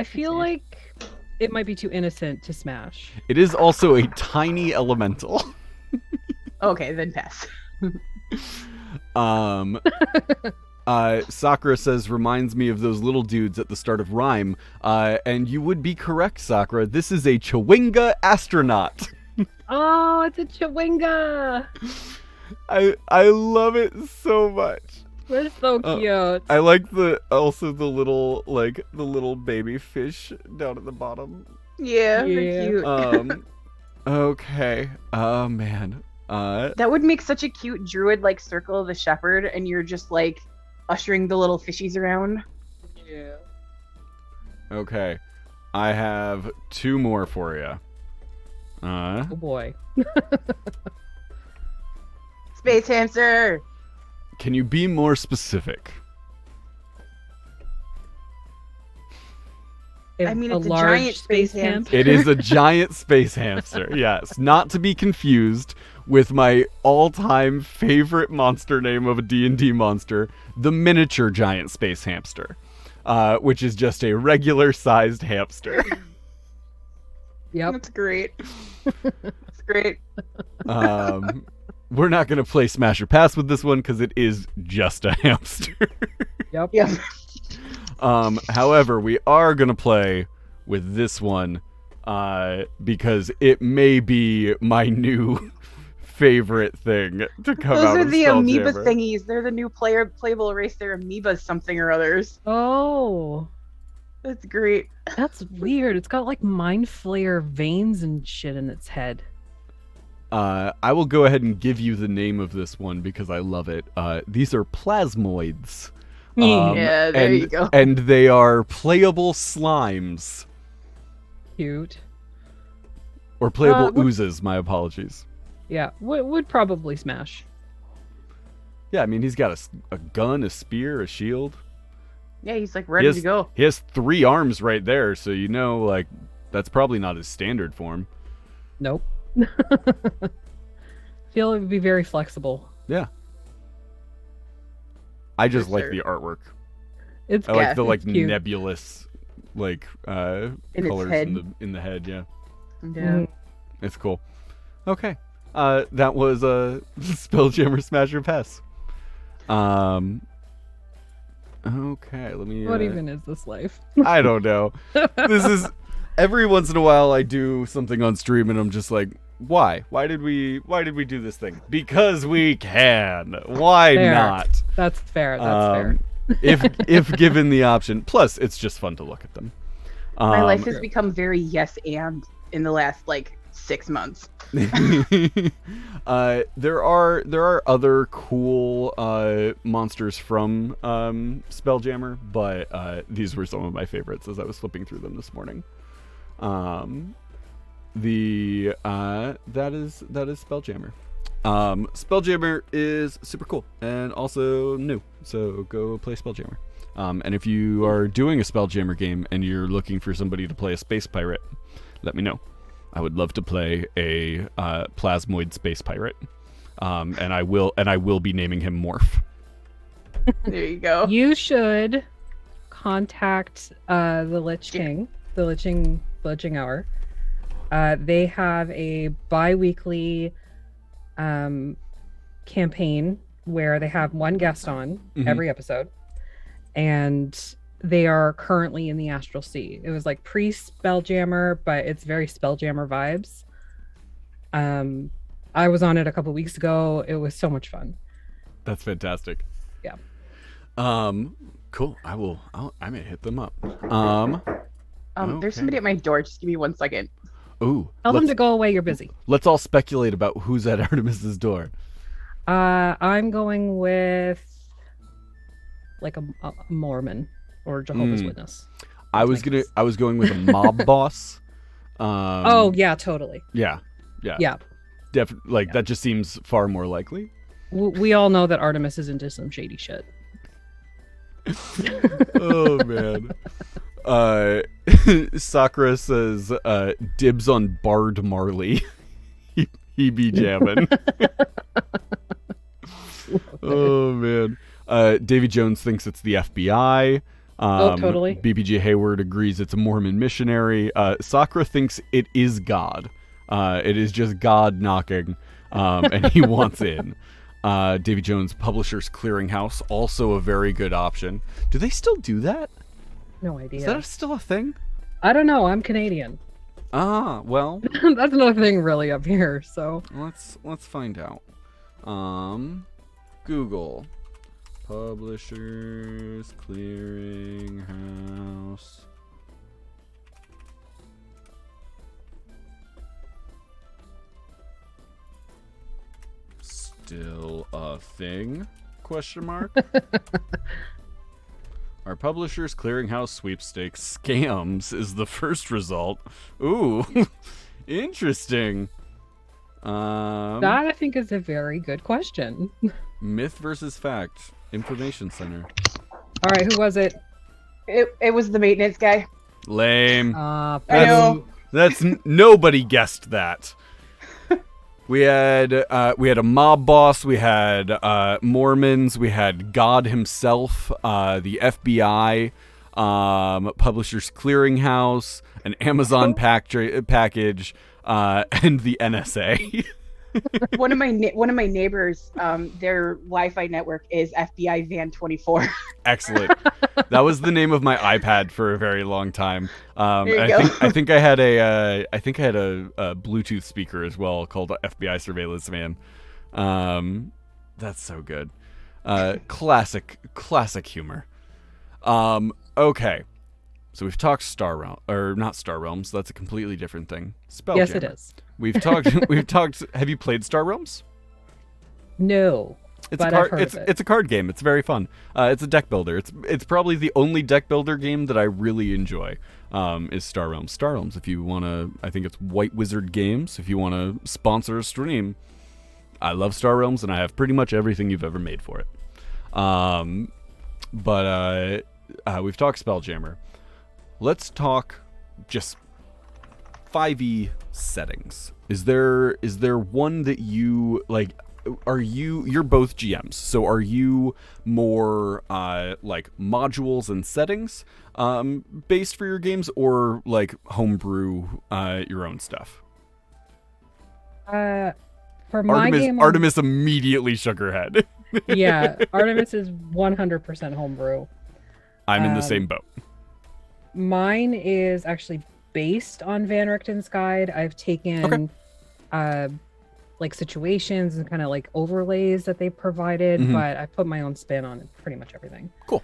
feel see. like it might be too innocent to smash. It is also a tiny elemental. Okay, then pass. Sakura says, reminds me of those little dudes at the start of Rhyme. And you would be correct, Sakura. This is a Chewinga astronaut. Oh, it's a Chewinga! I love it so much. They're so cute. I like the little baby fish down at the bottom. Yeah, Yeah. they're cute. Okay. Oh man. That would make such a cute druid like circle the shepherd, and you're just like ushering the little fishies around. Yeah. Okay. I have 2 more for you. Oh boy. Space hamster. Can you be more specific? I mean, it's a giant space hamster. It is a giant space hamster. Yes, not to be confused with my all-time favorite monster name of a D&D monster, the miniature giant space hamster, which is just a regular-sized hamster. Yep. That's great. That's great. We're not going to play Smash or Pass with this one because it is just a hamster. Yep. Yep. However, we are going to play with this one because it may be my new favorite thing to come Those out are of the amoeba Spelljammer. thingies. They're the new playable race. They're amoebas something or others. Oh, That's great. that's weird. It's got like mind flayer veins and shit in its head. I will go ahead and give you the name of this one because I love it. These are Plasmoids. Yeah, there and, you go. And they are playable slimes. Cute. Or playable what- oozes, my apologies. Yeah, would probably smash. Yeah, I mean, he's got a gun, a spear, a shield. Yeah, he's like ready to go. He has 3 arms right there, so you know, like, that's probably not his standard form. Nope. Feel it would be very flexible. Yeah. I just For like sure. the artwork. It's I like the it's cute. nebulous like In its colors head. in the head, yeah. Yeah. Mm. It's cool. Okay. That was Spelljammer Smash or Pass. Okay, let me What even is this life? I don't know. This is every once in a while I do something on stream and I'm just like, why? Why did we do this thing? Because we can. Why Fair. not? That's fair. That's fair. if given the option. Plus, it's just fun to look at them. My life has True. become very yes and in the last like 6 months. There are other cool monsters from Spelljammer, but these were some of my favorites as I was flipping through them this morning. That is Spelljammer. Spelljammer is super cool and also new, so go play Spelljammer. And if you are doing a Spelljammer game and you're looking for somebody to play a space pirate, let me know. I would love to play a Plasmoid space pirate, and I will be naming him Morph. There you go. You should contact the Lich King, the Liching Hour. They have a bi-weekly campaign where they have one guest on Mhm. every episode, and they are currently in the Astral Sea. It was like pre-Spelljammer, but it's very Spelljammer vibes. I was on it a couple weeks ago. It was so much fun. That's fantastic. Yeah. Cool. I may hit them up. There's somebody at my door. Just give me 1 second. Ooh. Tell them to go away. You're busy. Let's all speculate about who's at Artemis's door. I'm going with like a Mormon or Jehovah's Witness. I was going with a mob boss. Oh yeah, totally. Yeah. Definitely. That just seems far more likely. We all know that Artemis is into some shady shit. Oh man. Sakura says dibs on Bard Marley. he be jamming. Oh man. Davy Jones thinks it's the FBI. Totally. BBJ Hayward agrees it's a Mormon missionary. Sakura thinks it is God. It is just God knocking, and he wants in. Davy Jones Publishers Clearinghouse, also a very good option. Do they still do that? No idea. Is that still a thing? I don't know. I'm Canadian. Ah, well. That's another thing really up here. So let's find out. Google Publishers Clearinghouse. Still a thing? Question mark. Our Publishers Clearinghouse sweepstakes scams is the first result. Ooh, interesting. That I think is a very good question. Myth versus fact. Information Center. All right, who was it? It was the maintenance guy. Lame. I know. Nobody guessed that. We had a mob boss. We had Mormons. We had God himself. The FBI. Publishers Clearinghouse. An Amazon package. And the NSA. One of my neighbors, their Wi-Fi network is FBI Van 24. Excellent. That was the name of my iPad for a very long time. There you go. I think I had a Bluetooth speaker as well called FBI Surveillance Van. That's so good. Classic humor. Okay. So we've talked Star Realm, or not Star Realms. That's a completely different thing. Spelljammer. Yes, it is. We've talked. Have you played Star Realms? No. It's a card game. It's very fun. It's a deck builder. It's probably the only deck builder game that I really enjoy. Is Star Realms. Star Realms. If you wanna, I think it's White Wizard Games. If you wanna sponsor a stream, I love Star Realms, and I have pretty much everything you've ever made for it. But we've talked Spelljammer. Let's talk just 5e settings. Is there one that you like? You're both GMs, so are you more like modules and settings based for your games, or like homebrew your own stuff? For my game, Artemis immediately shook her head. Yeah, Artemis is 100% homebrew. I'm in the same boat. Mine is actually based on Van Richten's guide. I've taken like situations and kind of like overlays that they provided, but I put my own spin on pretty much everything. Cool.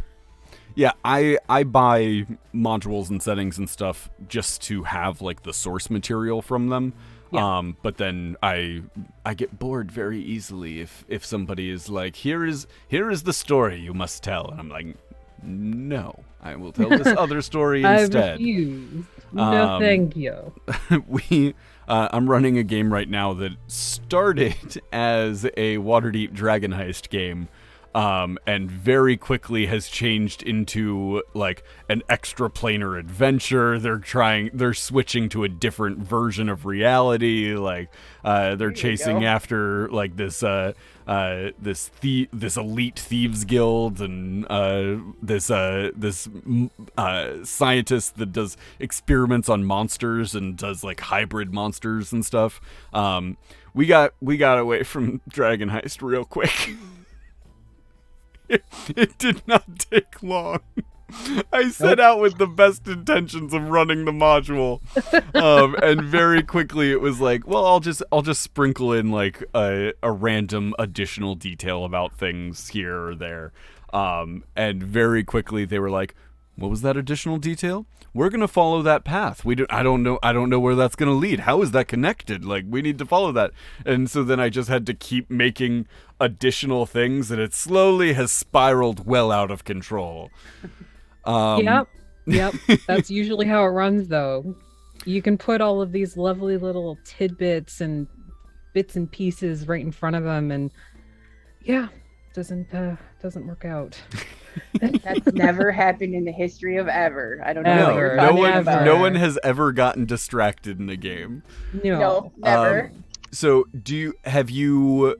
Yeah, I buy modules and settings and stuff just to have like the source material from them. Yeah. But then I get bored very easily if somebody is like, here is the story you must tell, and I'm like, no, I will tell this other story instead. I refuse. No, thank you. I'm running a game right now that started as a Waterdeep Dragon Heist game, and very quickly has changed into like an extra planar adventure. They're switching to a different version of reality. Like they're chasing after like this elite thieves guild, and this scientist that does experiments on monsters and does like hybrid monsters and stuff. We got away from Dragon Heist real quick. It did not take long. I set out with the best intentions of running the module, and very quickly it was like, well, I'll just sprinkle in like a random additional detail about things here or there, and very quickly they were like, what was that additional detail? We're gonna follow that path. I don't know where that's gonna lead. How is that connected? Like, we need to follow that. And so then I just had to keep making additional things, and it slowly has spiraled well out of control. Yep. That's usually how it runs, though. You can put all of these lovely little tidbits and bits and pieces right in front of them, and doesn't work out. That's never happened in the history of ever. I don't know what you're no talking one, about. No one has ever gotten distracted in a game. No, never. So, have you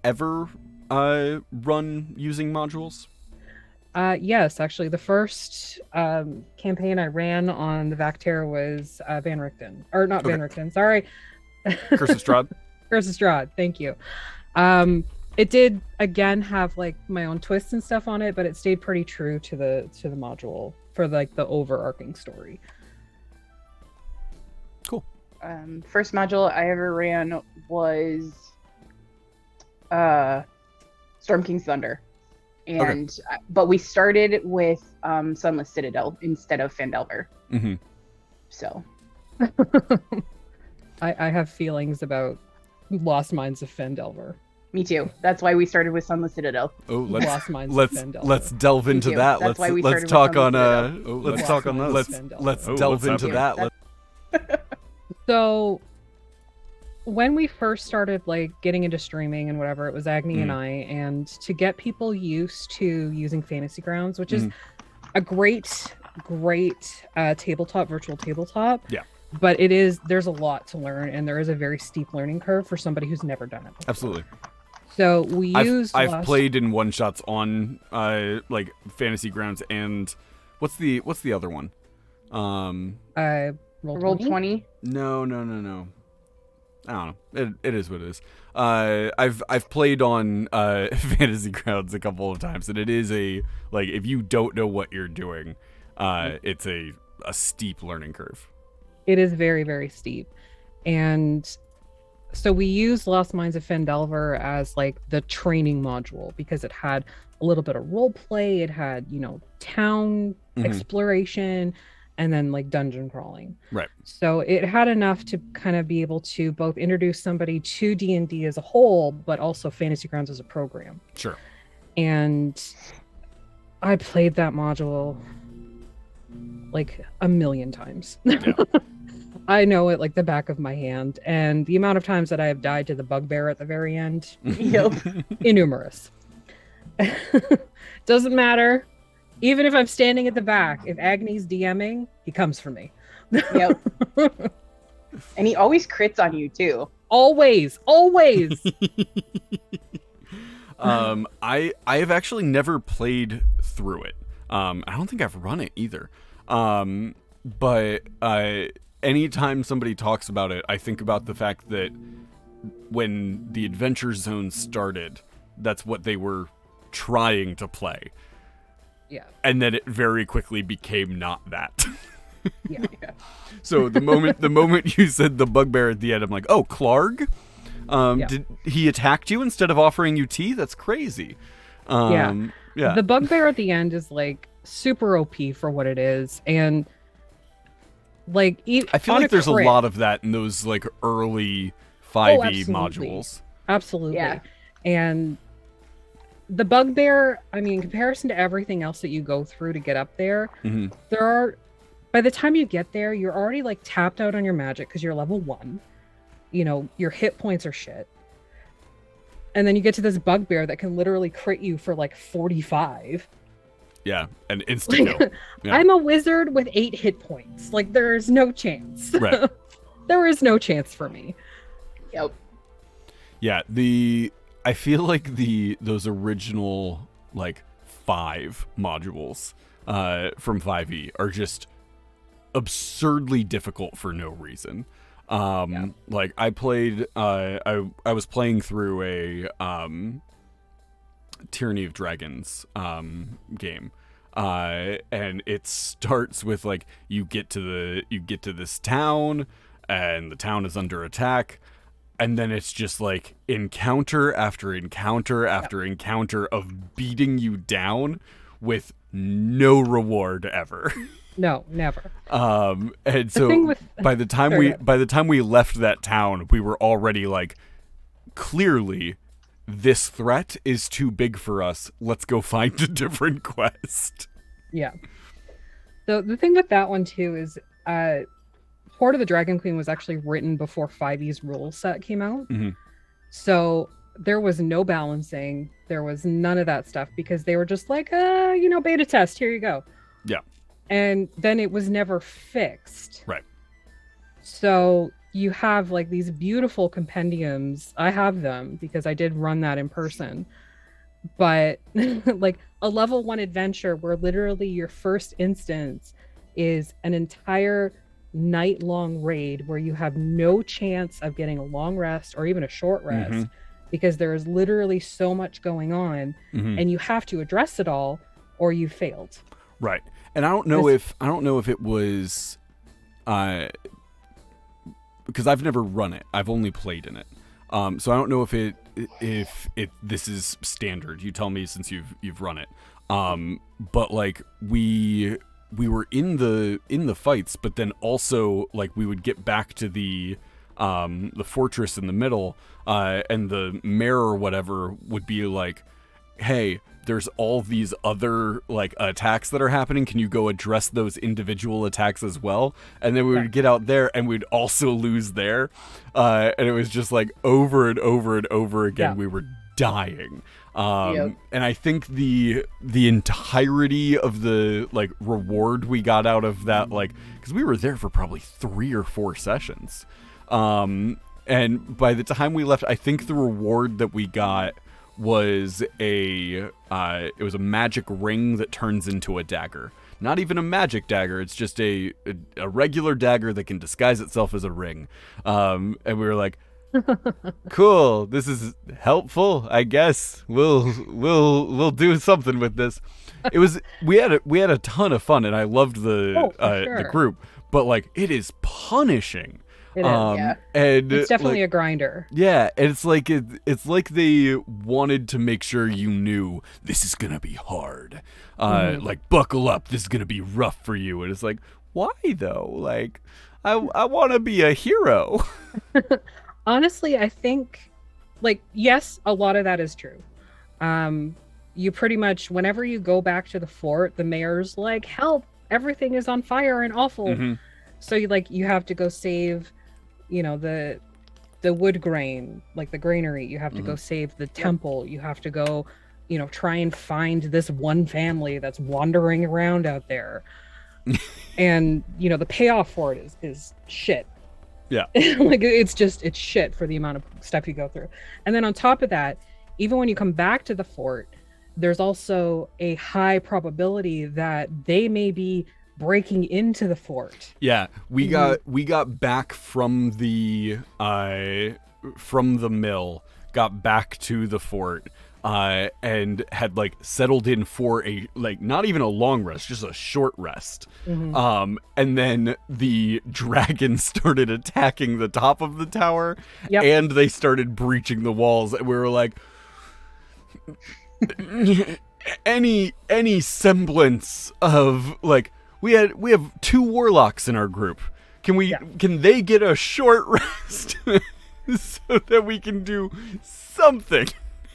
ever run using modules? Yes, actually, the first campaign I ran on the Väktare was Van Richten, or not Van Richten. Sorry, Curse of Strahd. Curse of Strahd. Thank you. It did again have like my own twists and stuff on it, but it stayed pretty true to the module for like the overarching story. Cool. First module I ever ran was Storm King's Thunder, and but we started with Sunless Citadel instead of Phandelver. Mm-hmm. So I have feelings about Lost Mines of Phandelver. Me too. That's why we started with Sunless Citadel. Oh, Lost Mines of let's Phandelver. delve into that. That's why we let's started talk with on Sunless let's Lost talk on Mines let's of Phandelver. let's Oh, delve what's into happening? that. So when we first started like getting into streaming and whatever, it was Agni and I, and to get people used to using Fantasy Grounds, which is a great tabletop, virtual tabletop. Yeah. But there's a lot to learn, and there is a very steep learning curve for somebody who's never done it before. Absolutely. So we I've played in one shots on like Fantasy Grounds, and what's the other one? Roll 20. No. I don't know. It is what it is. I've played on Fantasy Grounds a couple of times, and it is like if you don't know what you're doing, it's a steep learning curve. It is very, very steep. And so we used Lost Mines of Phandelver as like the training module because it had a little bit of role play, it had, town exploration, and then like dungeon crawling. Right. So it had enough to kind of be able to both introduce somebody to D&D as a whole, but also Fantasy Grounds as a program. Sure. And I played that module like a million times. Yeah. I know it like the back of my hand, and the amount of times that I have died to the bugbear at the very end, Yep. innumerous. Doesn't matter. Even if I'm standing at the back, if Agni's DMing, he comes for me. Yep. And he always crits on you too. Always. I have actually never played through it. I don't think I've run it either. But anytime somebody talks about it, I think about the fact that when the Adventure Zone started, that's what they were trying to play. Yeah. And then it very quickly became not that. Yeah. So the moment you said the bugbear at the end, I'm like, oh, Clarg? Did he attacked you instead of offering you tea? That's crazy. Yeah. The bugbear at the end is like super OP for what it is, and like I feel like there's a lot of that in those like early 5e modules. Absolutely. Yeah. And the bugbear, I mean, in comparison to everything else that you go through to get up there, by the time you get there, you're already like tapped out on your magic because you're level 1. Your hit points are shit. And then you get to this bugbear that can literally crit you for like 45. Yeah, and instant kill. Yeah. I'm a wizard with 8 hit points. Like, there's no chance. Right. There is no chance for me. Yep. Yeah, I feel like those original like 5 modules from 5e are just absurdly difficult for no reason. Like I played I was playing through Tyranny of Dragons game. And it starts with like you get to this town, and the town is under attack, and then it's just like encounter after encounter after encounter of beating you down with no reward ever. No, never. And so by the time we left that town, we were already like, clearly this threat is too big for us. Let's go find a different quest. Yeah. So the thing with that one too is Horde of the Dragon Queen was actually written before 5e's rule set came out. Mm-hmm. So there was no balancing. There was none of that stuff because they were just like, beta test, here you go. Yeah. And then it was never fixed. Right. So you have like these beautiful compendiums. I have them because I did run that in person. But like a level 1 adventure where literally your first instance is an entire night-long raid where you have no chance of getting a long rest or even a short rest because there is literally so much going on and you have to address it all or you failed. Right. And I don't know if it was because I've never run it. I've only played in it. So I don't know if this is standard. You tell me since you've run it. But like we were in the fights, but then also like we would get back to the fortress in the middle, and the mayor or whatever would be like, hey, there's all these other like attacks that are happening. Can you go address those individual attacks as well? And then we would get out there and we'd also lose there. And it was just like over and over and over again. We were dying. And I think the entirety of the like reward we got out of that, like, because we were there for probably 3 or 4 sessions. And by the time we left, I think the reward that we got was a magic ring that turns into a dagger. Not even a magic dagger, it's just a regular dagger that can disguise itself as a ring. And we were like, cool, this is helpful, I guess. We'll do something with this. It was we had a ton of fun, and I loved the group, but like it is punishing. It is, yeah. And it's definitely a grinder. Yeah, it's like they wanted to make sure you knew this is gonna be hard. Like buckle up, this is gonna be rough for you. And it's like, why though? Like, I want to be a hero. Honestly, I think, like, yes, a lot of that is true. You pretty much, whenever you go back to the fort, the mayor's like, help, everything is on fire and awful. So you have to go save, the wood grain, like the granary. You have to go save the temple. You have to go, try and find this one family that's wandering around out there. And, the payoff for it is shit. Yeah. Like it's shit for the amount of stuff you go through. And then on top of that, even when you come back to the fort, there's also a high probability that they may be breaking into the fort. Yeah, we got back from the mill, got back to the fort, and had like settled in for a like not even a long rest, just a short rest. And then the dragons started attacking the top of the tower, and they started breaching the walls, and we were like, any semblance of like, we have 2 warlocks in our group. Can they get a short rest so that we can do something?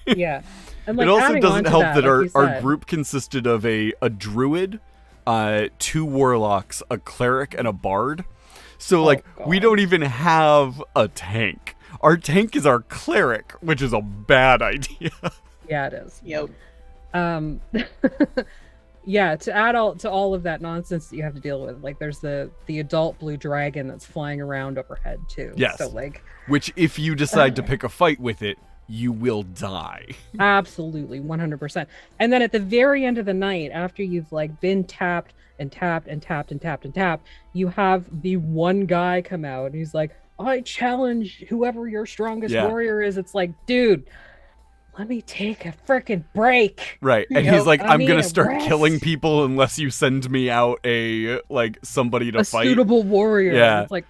Yeah. And like, it also doesn't help that our group consisted of a druid, 2 warlocks, a cleric, and a bard. So we don't even have a tank. Our tank is our cleric, which is a bad idea. Yeah, it is. Yep. Yeah, to add to all of that nonsense that you have to deal with, like there's the adult blue dragon that's flying around overhead too. Yes. So which if you decide to pick a fight with it, you will die. Absolutely, 100%. And then at the very end of the night, after you've been tapped and tapped and tapped and tapped and tapped, you have the one guy come out and he's like, I challenge whoever your strongest warrior is. It's like, dude, let me take a freaking break. Right. And Yep. he's like, I I'm going need to a start rest. killing people unless you send me out somebody to A fight. suitable warrior. Yeah. It's like,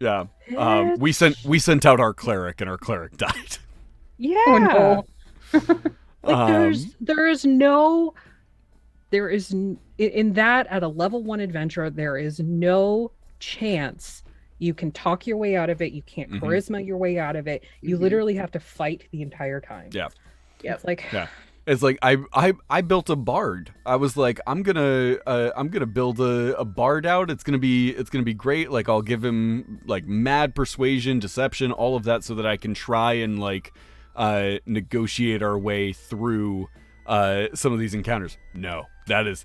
Yeah. We bitch. sent out our cleric and our cleric died. Yeah. Oh no. Like in that, at a level 1 adventure, there is no chance you can talk your way out of it. You can't Mhm. charisma your way out of it. You Mhm. literally have to fight the entire time. Yeah. Yep. It's like, Yeah. It's like I built a bard. I was like, I'm gonna build a bard out. It's gonna be great. Like, I'll give him like mad persuasion, deception, all of that, so that I can try and negotiate our way through some of these encounters. No, that is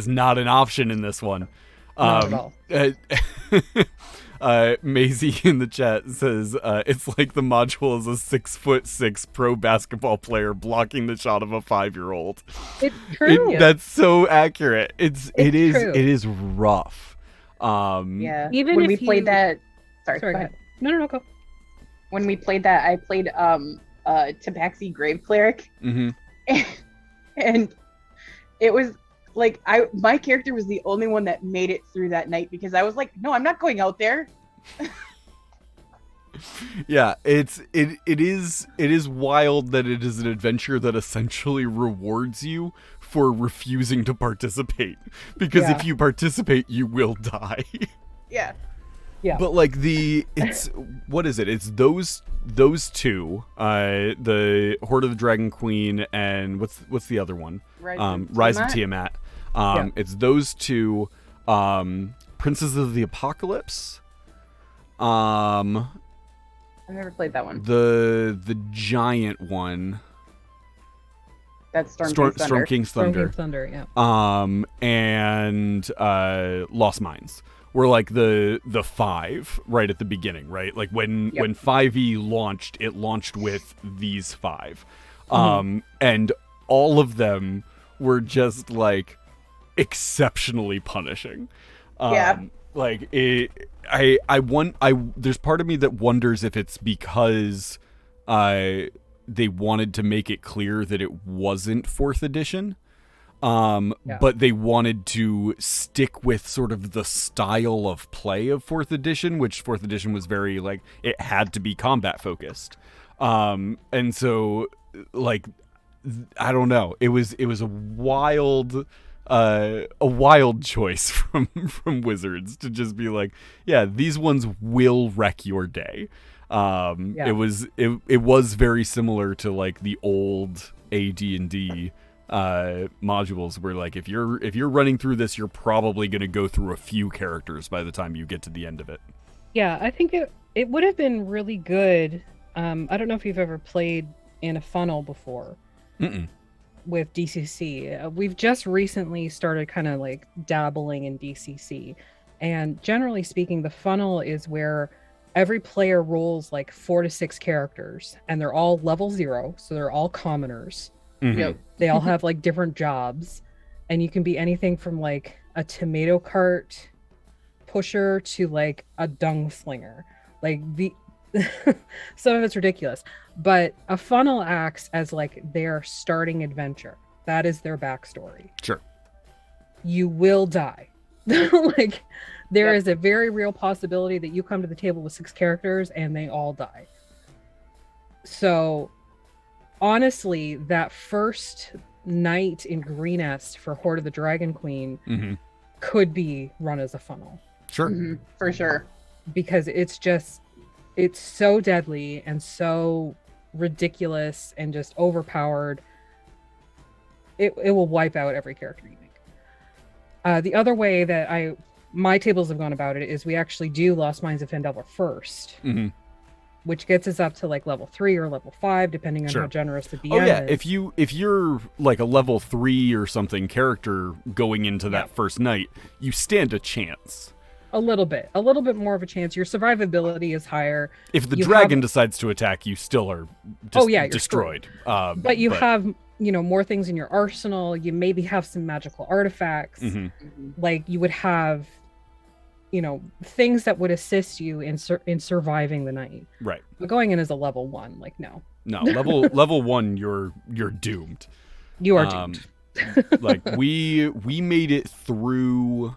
not an option in this one. Not at all. Maisie in the chat says it's like the module is a 6'6" pro basketball player blocking the shot of a 5-year-old. It's true. That's so accurate. It is true. it is rough. Yeah. Even when if we played you- that. Sorry, Sorry, go go ahead. ahead. No, go. When we played that, I played Tabaxi Grave Cleric, mhm. and it was like my character was the only one that made it through that night, because I was like, no, I'm not going out there. Yeah, it is wild that it is an adventure that essentially rewards you for refusing to participate, because Yeah. if you participate you will die. Yeah. Yeah. But like what is it? It's those two, the Horde of the Dragon Queen, and what's the other one? Rise of Tiamat. Yeah. It's those two, Princes of the Apocalypse. I've never played that one. The giant one. That's Storm King's Thunder. Storm King's Storm Thunder. King's Thunder, yeah. And Lost Mines. Were like the 5 right at the beginning, right? Like when 5e launched, it launched with these 5. And all of them were just like exceptionally punishing. Like there's part of me that wonders if it's because they wanted to make it clear that it wasn't 4th edition. But they wanted to stick with sort of the style of play of 4th edition, which 4th edition was very like, it had to be combat focused. And so like, I don't know, it was a wild choice from Wizards to just be like, yeah, these ones will wreck your day. It was very similar to like the old AD&D modules, where like if you're running through this, you're probably going to go through a few characters by the time you get to the end of it. Yeah, I think it would have been really good. I don't know if you've ever played in a funnel before. Mm-mm. With DCC. We've just recently started kind of like dabbling in DCC, and generally speaking, the funnel is where every player rolls like 4 to 6 characters, and they're all level 0, so they're all commoners. Mm-hmm. Yep. They all have like different jobs, and you can be anything from like a tomato cart pusher to like a dung slinger. Like some of it's ridiculous, but a funnel acts as like their starting adventure. That is their backstory. Sure. You will die. Like there is a very real possibility that you come to the table with 6 characters and they all die. So honestly, that first night in Greenest for Horde of the Dragon Queen could be run as a funnel. Sure. For sure. Because it's so deadly and so ridiculous and just overpowered. It will wipe out every character you make. The other way that my tables have gone about it is we actually do Lost Mines of Phandelver first, which gets us up to like level 3 or level 5, depending on how generous the DM is. If you're like a level 3 or something character going into that first night, you stand a chance. A little bit more of a chance. Your survivability is higher. If the dragon decides to attack, you still are destroyed. But you have, more things in your arsenal. You maybe have some magical artifacts. Like you would have things that would assist you in surviving the night. Right. But going in as a level 1, like, no. No, level 1, you're doomed. You are doomed. Like we made it through.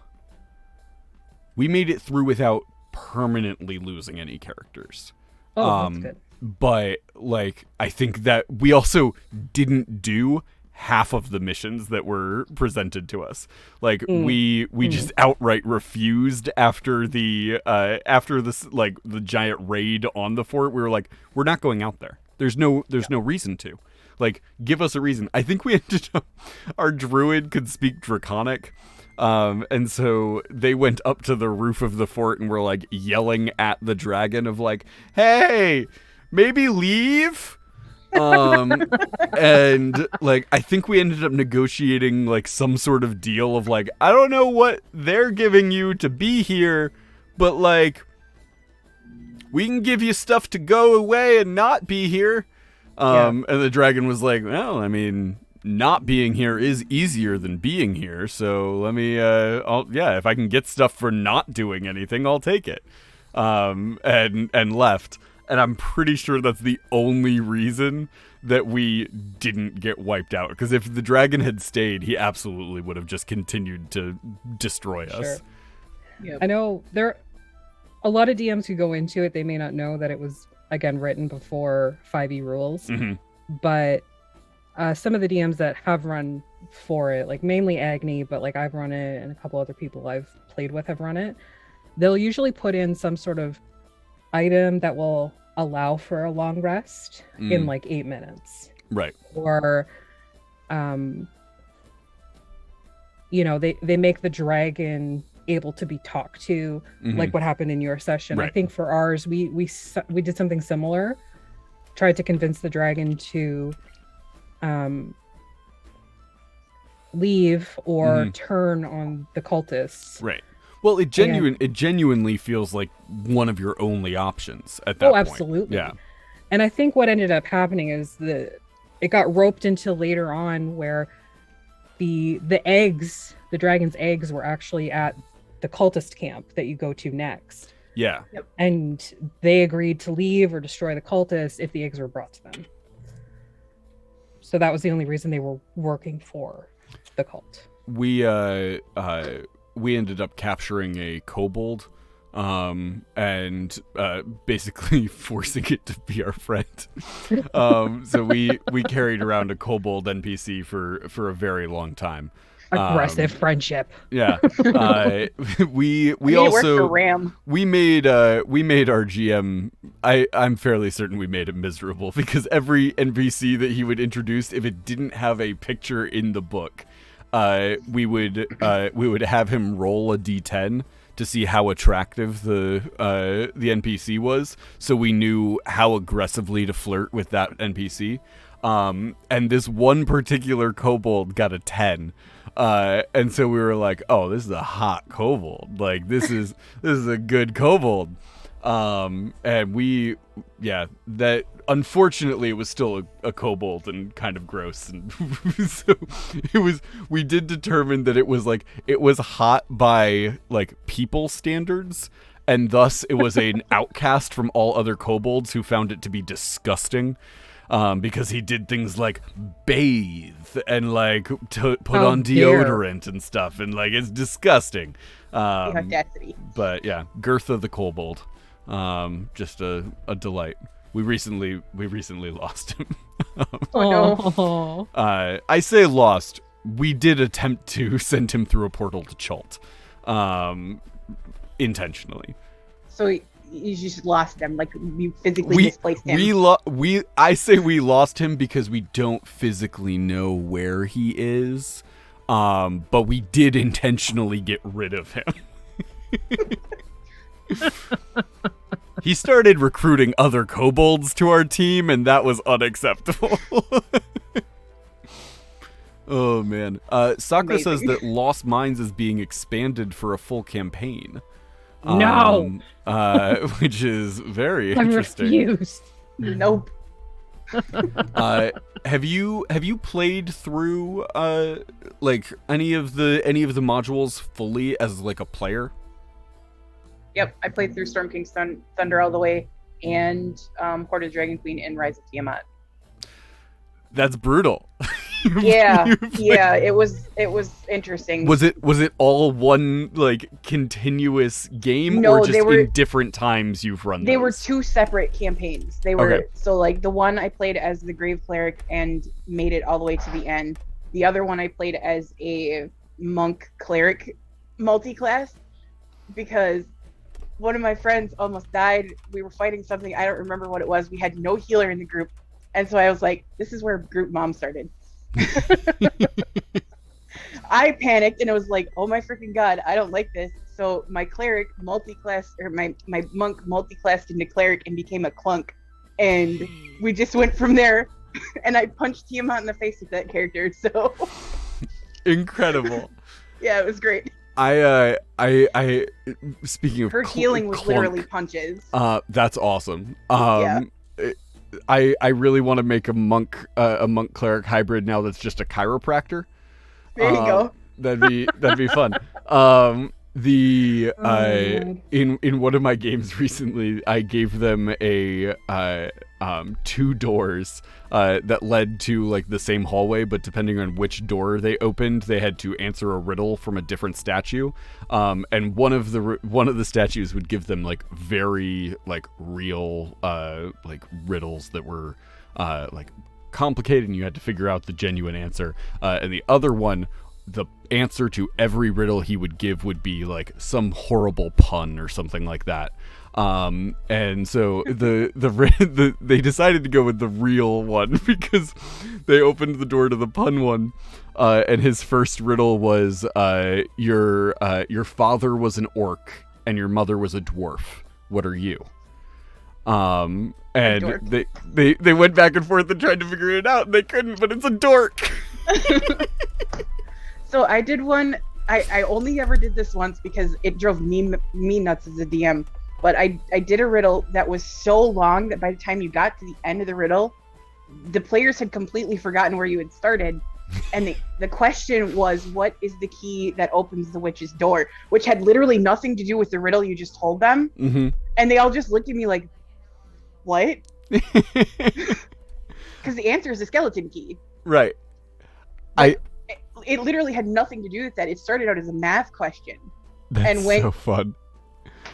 We made it through without permanently losing any characters. Oh, that's good. But like, I think that we also didn't do half of the missions that were presented to us. Like we just outright refused after this, like, the giant raid on the fort. We were like, we're not going out there. There's no reason to. Like, give us a reason. I think we ended up, our druid could speak Draconic. And so they went up to the roof of the fort and were like yelling at the dragon of like, hey, maybe leave. And like, I think we ended up negotiating like some sort of deal of like, I don't know what they're giving you to be here, but like, we can give you stuff to go away and not be here. And the dragon was like, well, I mean, not being here is easier than being here. So let me, if I can get stuff for not doing anything, I'll take it. And left. And I'm pretty sure that's the only reason that we didn't get wiped out. Because if the dragon had stayed, he absolutely would have just continued to destroy us. Yep. I know there a lot of DMs who go into it, they may not know that it was, again, written before 5e rules. Mm-hmm. But some of the DMs that have run for it, like mainly Agni, but like I've run it and a couple other people I've played with have run it, they'll usually put in some sort of item that will allow for a long rest in like 8 minutes. Right. Or, they make the dragon able to be talked to, like what happened in your session. Right. I think for ours, we did something similar. Tried to convince the dragon to leave or turn on the cultists. Right. Well, it genuinely feels like one of your only options at that point. Oh, absolutely. Yeah. And I think what ended up happening is it got roped into later on where the eggs, the dragon's eggs, were actually at the cultist camp that you go to next. Yeah. Yep. And they agreed to leave or destroy the cultists if the eggs were brought to them. So that was the only reason they were working for the cult. We ended up capturing a kobold, and basically forcing it to be our friend. So we carried around a kobold NPC for a very long time. Aggressive friendship. I Yeah. We also also for Ram. we made our GM. I'm fairly certain we made it miserable because every NPC that he would introduce, if it didn't have a picture in the book, we would have him roll a d10 to see how attractive the NPC was, so we knew how aggressively to flirt with that NPC. And this one particular kobold got a 10. And so we were like, oh, this is a hot kobold. Like, this is a good kobold. And that unfortunately it was still a kobold and kind of gross. And so we did determine that it was hot by like people standards. And thus it was an outcast from all other kobolds who found it to be disgusting. Because he did things like bathe and like put on deodorant and stuff, and like it's disgusting. Audacity. But yeah, Gertha the kobold, just a delight. We recently lost him. Oh no! I say lost. We did attempt to send him through a portal to Chult, intentionally. So you just lost him, like you physically displaced him. I say we lost him because we don't physically know where he is, but we did intentionally get rid of him. He started recruiting other kobolds to our team, and that was unacceptable. Oh man, Sakura says that Lost Mines is being expanded for a full campaign. No. Which is very interesting. I refuse. Nope. Have you played through like any of the modules fully as like a player? Yep, I played through Storm King's Thunder all the way, and Horde of Dragon Queen and Rise of Tiamat. That's brutal. Yeah, yeah, it was interesting. Was it all one like continuous game, No, or just they were, in different times you've run They those? were two separate campaigns. They were Okay. So like the one I played as the Grave Cleric and made it all the way to the end. The other one I played as a Monk Cleric multi-class, because one of my friends almost died. We were fighting something, I don't remember what it was. We had no healer in the group. And so I was like, this is where group mom started. I panicked and it was like, oh my freaking god, I don't like this. So my cleric multi-class, or my monk multi-classed into cleric and became a clunk. And we just went from there. And I punched Tiamat in the face with that character. So Incredible. yeah, it was great. I speaking of Her healing was clunk, literally punches. that's awesome. Yeah. I really want to make a monk cleric hybrid now that's just a chiropractor. There you go. That'd be fun. In one of my games recently, I gave them a two doors that led to like the same hallway, but depending on which door they opened, they had to answer a riddle from a different statue. And one of the statues would give them like very like real like riddles that were like complicated, and you had to figure out the genuine answer. And the other one, the answer to every riddle he would give would be like some horrible pun or something like that. And so they decided to go with the real one because they opened the door to the pun one. And his first riddle was your father was an orc and your mother was a dwarf. What are you? And they went back and forth and tried to figure it out, and they couldn't, but it's a dork. So I did one. I only ever did this once because it drove me nuts as a DM. But I did a riddle that was so long that by the time you got to the end of the riddle, the players had completely forgotten where you had started. And the question was, what is the key that opens the witch's door? Which had literally nothing to do with the riddle you just told them. Mm-hmm. And they all just looked at me like, what? Because the answer is a skeleton key. Right. It literally had nothing to do with that. It started out as a math question. That's so fun.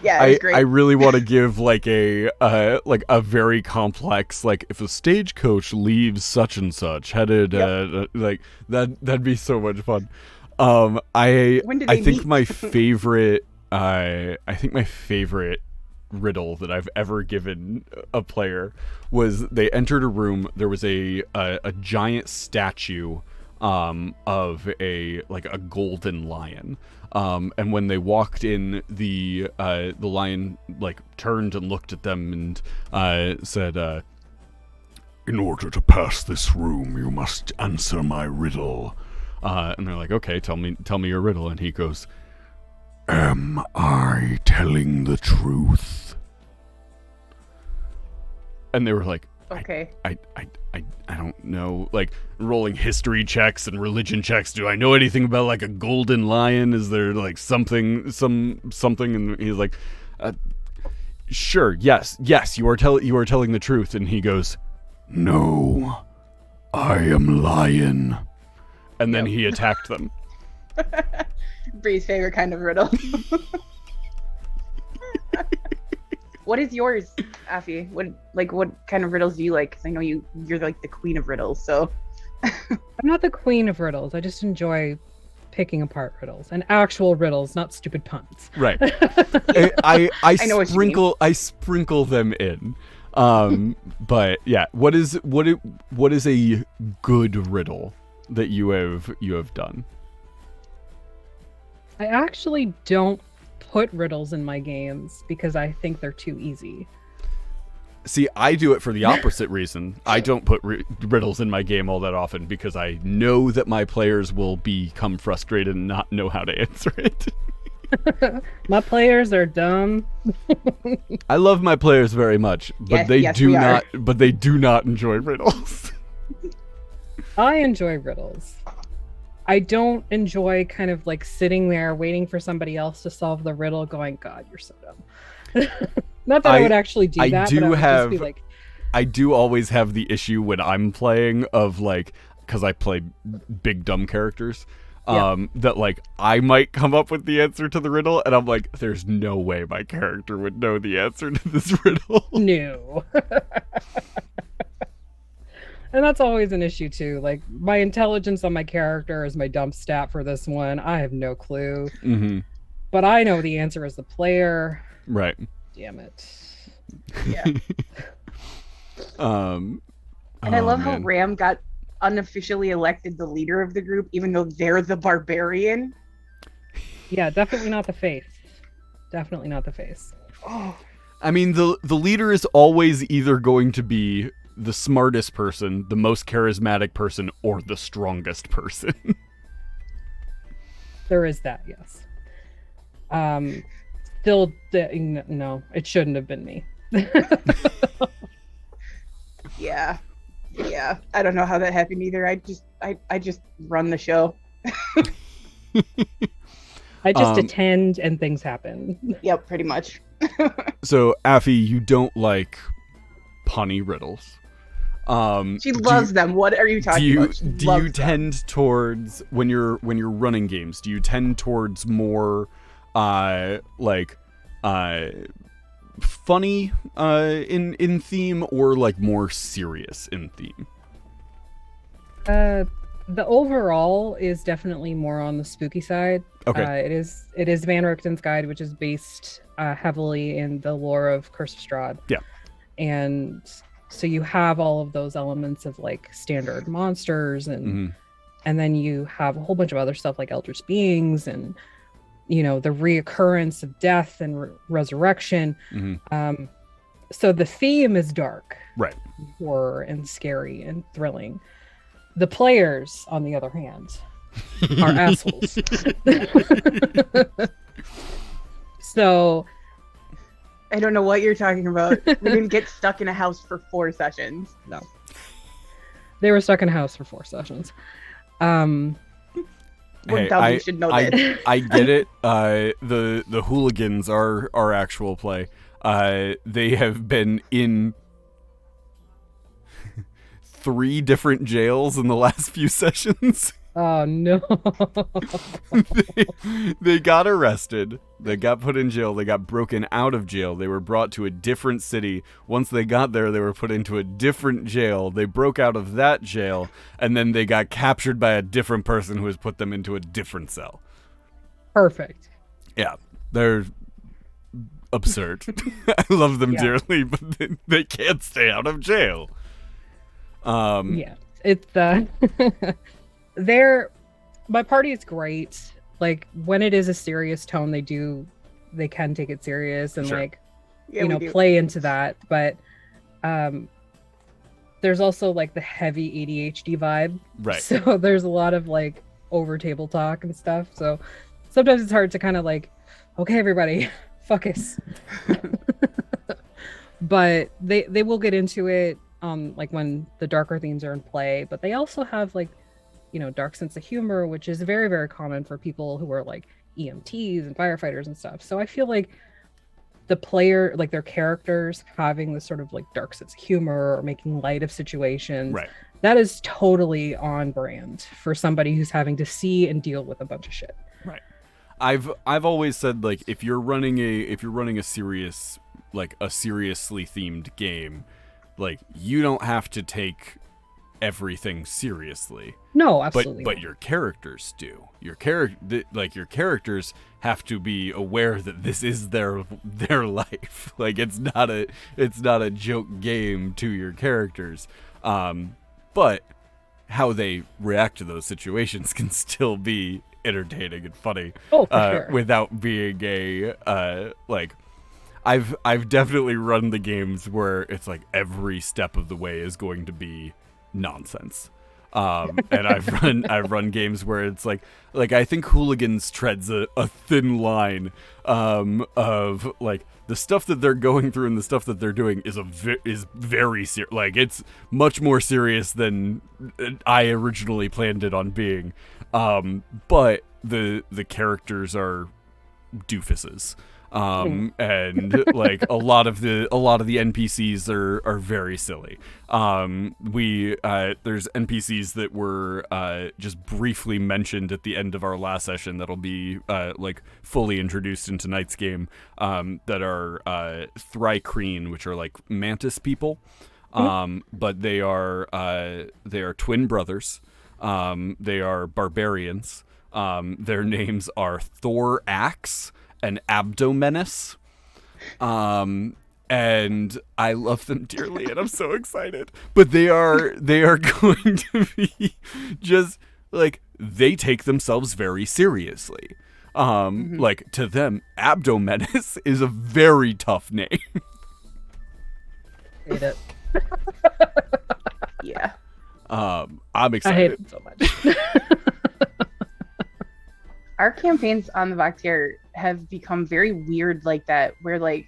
Yeah, it was great. I really want to give like a very complex, like if a stagecoach leaves such and such headed like that'd be so much fun. I think my favorite riddle that I've ever given a player was they entered a room. There was a giant statue of a golden lion. And when they walked in, the lion like turned and looked at them and said, "In order to pass this room, you must answer my riddle." And they're like, "Okay, tell me your riddle." And he goes, "Am I telling the truth?" And they were like, okay. I don't know, like rolling history checks and religion checks. Do I know anything about like a golden lion? Is there like something? And he's like, sure, yes, you are telling the truth. And he goes, "No, I am lion." And then he attacked them. Bree's favorite kind of riddle. What is yours, Afi? What kind of riddles do you like? Because I know you're like the queen of riddles. So I'm not the queen of riddles. I just enjoy picking apart riddles and actual riddles, not stupid puns. Right. I know what you mean. I sprinkle them in. But yeah, what is a good riddle that you have done? I actually don't put riddles in my games because I think they're too easy. See, I do it for the opposite reason. I don't put riddles in my game all that often because I know that my players will become frustrated and not know how to answer it. My players are dumb. I love my players very much, but they do not enjoy riddles. I enjoy riddles. I don't enjoy kind of like sitting there waiting for somebody else to solve the riddle, going, God, you're so dumb. Not that I would actually do that, but I would just be like, I do always have the issue when I'm playing of like, because I play big dumb characters, that like I might come up with the answer to the riddle, and I'm like, there's no way my character would know the answer to this riddle. No. And that's always an issue too. Like my intelligence on my character is my dump stat for this one. I have no clue. Mm-hmm. But I know the answer as the player. Right. Damn it. Yeah. And I love how Ram got unofficially elected the leader of the group, even though they're the barbarian. Yeah, definitely not the face. Definitely not the face. Oh. I mean, the leader is always either going to be the smartest person, the most charismatic person, or the strongest person. There is that, yes. Still, no, it shouldn't have been me. Yeah. I don't know how that happened either. I just run the show. I just attend and things happen. Yep, pretty much. So, Affy, you don't like punny riddles. She loves them. What are you talking about? Do you tend towards, when you're running games, do you tend towards more funny in theme, or like more serious in theme? The overall is definitely more on the spooky side. Okay. It is Van Richten's Guide, which is based heavily in the lore of Curse of Strahd. Yeah. And so you have all of those elements of like standard monsters, and then you have a whole bunch of other stuff like eldritch beings, and the reoccurrence of death and resurrection. So the theme is dark, right? Horror and scary and thrilling. The players, on the other hand, are assholes. So I don't know what you're talking about. We didn't get stuck in a house for 4 sessions. No. They were stuck in a house for 4 sessions. You should know that. I get it. The hooligans are actual play. They have been in 3 different jails in the last few sessions. Oh no. They got arrested. They got put in jail. They got broken out of jail. They were brought to a different city. Once they got there, they were put into a different jail. They broke out of that jail, and then they got captured by a different person who has put them into a different cell. Perfect. Yeah, they're absurd. I love them dearly, but they can't stay out of jail. It's my party is great. Like when it is a serious tone, they can take it serious and play into that. But there's also like the heavy ADHD vibe. Right. So there's a lot of like over table talk and stuff. So sometimes it's hard to kind of like, okay, everybody, focus. But they will get into it like when the darker themes are in play. But they also have like, dark sense of humor, which is very, very common for people who are like EMTs and firefighters and stuff. So I feel like the player, like their characters having this sort of like dark sense of humor or making light of situations, right, that is totally on brand for somebody who's having to see and deal with a bunch of shit. Right. I've always said, like, if you're running a serious, like a seriously themed game, like you don't have to take everything seriously. No, absolutely. But your characters do. Your characters have to be aware that this is their life. Like it's not a joke game to your characters. But how they react to those situations can still be entertaining and funny. Oh, for sure. Without being a like I've definitely run the games where it's like every step of the way is going to be nonsense. And I've run games where it's like I think Hooligans treads a thin line of like the stuff that they're going through and the stuff that they're doing is very serious. Like it's much more serious than I originally planned it on being. But the characters are doofuses. And like a lot of the NPCs are very silly. There's NPCs that were just briefly mentioned at the end of our last session that'll be like fully introduced in tonight's game, that are Thrycreen, which are like mantis people. But they are twin brothers. They are barbarians. Their names are Thorax and Abdomenis. And I love them dearly and I'm so excited. But they are going to be just like, they take themselves very seriously. Like to them, Abdomenis is a very tough name. Hate it. Yeah. I'm excited. I hate it so much. Our campaigns on the Väktare have become very weird like that, where like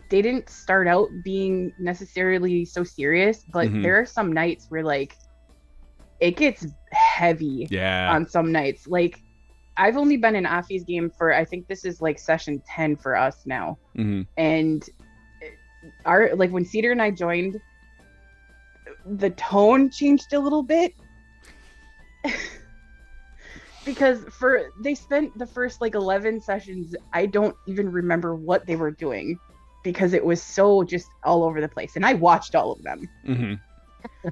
they didn't start out being necessarily so serious, but there are some nights where like it gets heavy on some nights. Like I've only been in Afi's game for, I think this is like session 10 for us now. And our, like when Cedar and I joined, the tone changed a little bit. Because they spent the first like 11 sessions, I don't even remember what they were doing because it was so just all over the place. And I watched all of them.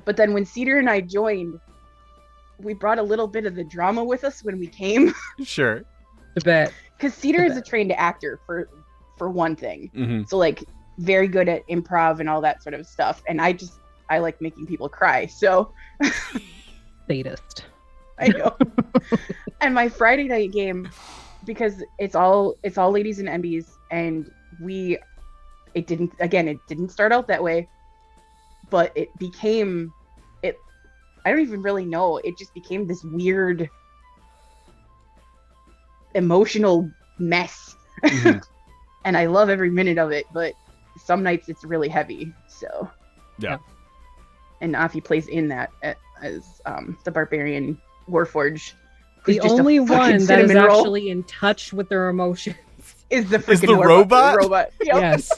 But then when Cedar and I joined, we brought a little bit of the drama with us when we came. Sure. I bet. Because Cedar is a trained actor for one thing. So like very good at improv and all that sort of stuff. And I like making people cry. So Sadist. I know. And my Friday night game, because it's all ladies and MBs, and it didn't start out that way, but it became I don't even really know. It just became this weird emotional mess. And I love every minute of it, but some nights it's really heavy. So yeah. And Afi plays in that as the barbarian Warforged. The only one that is actually in touch with their emotions is the freaking robot. Yep. Yes.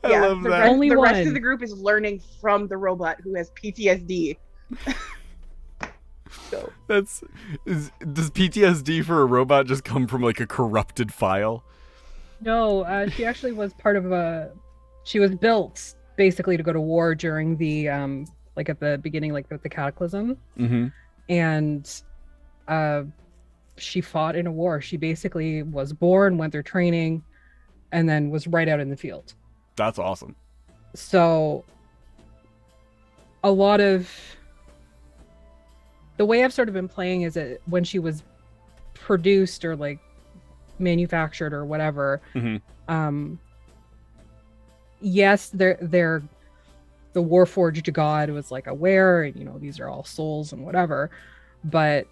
I love that. The rest of the group is learning from the robot who has PTSD. So does PTSD for a robot just come from like a corrupted file? No, she actually was part of she was built basically to go to war during the like at the beginning, like with the cataclysm. And she fought in a war. She basically was born, went through training, and then was right out in the field. That's awesome. So a lot of the way I've sort of been playing is that when she was produced or like manufactured or whatever, yes, the Warforged god was like aware, and you know, these are all souls and whatever, but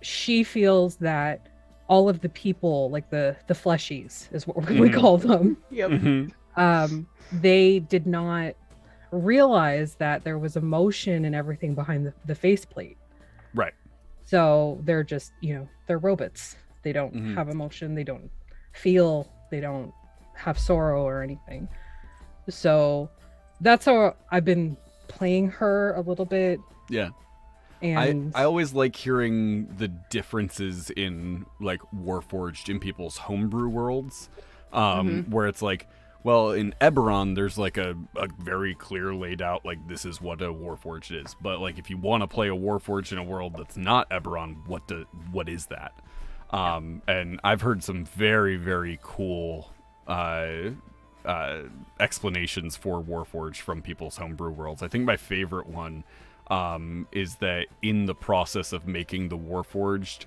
she feels that all of the people, like the fleshies is what we call them. They did not realize that there was emotion and everything behind the faceplate. Right. So they're just, you know, they're robots. They don't have emotion. They don't feel. They don't have sorrow or anything. So that's how I've been playing her a little bit. Yeah. And I always like hearing the differences in like Warforged in people's homebrew worlds, where it's like, well, in Eberron, there's like a very clear laid out, like, this is what a Warforged is. But like, if you want to play a Warforged in a world that's not Eberron, what is that? And I've heard some very, very cool explanations for Warforged from people's homebrew worlds. I think my favorite one is that in the process of making the Warforged,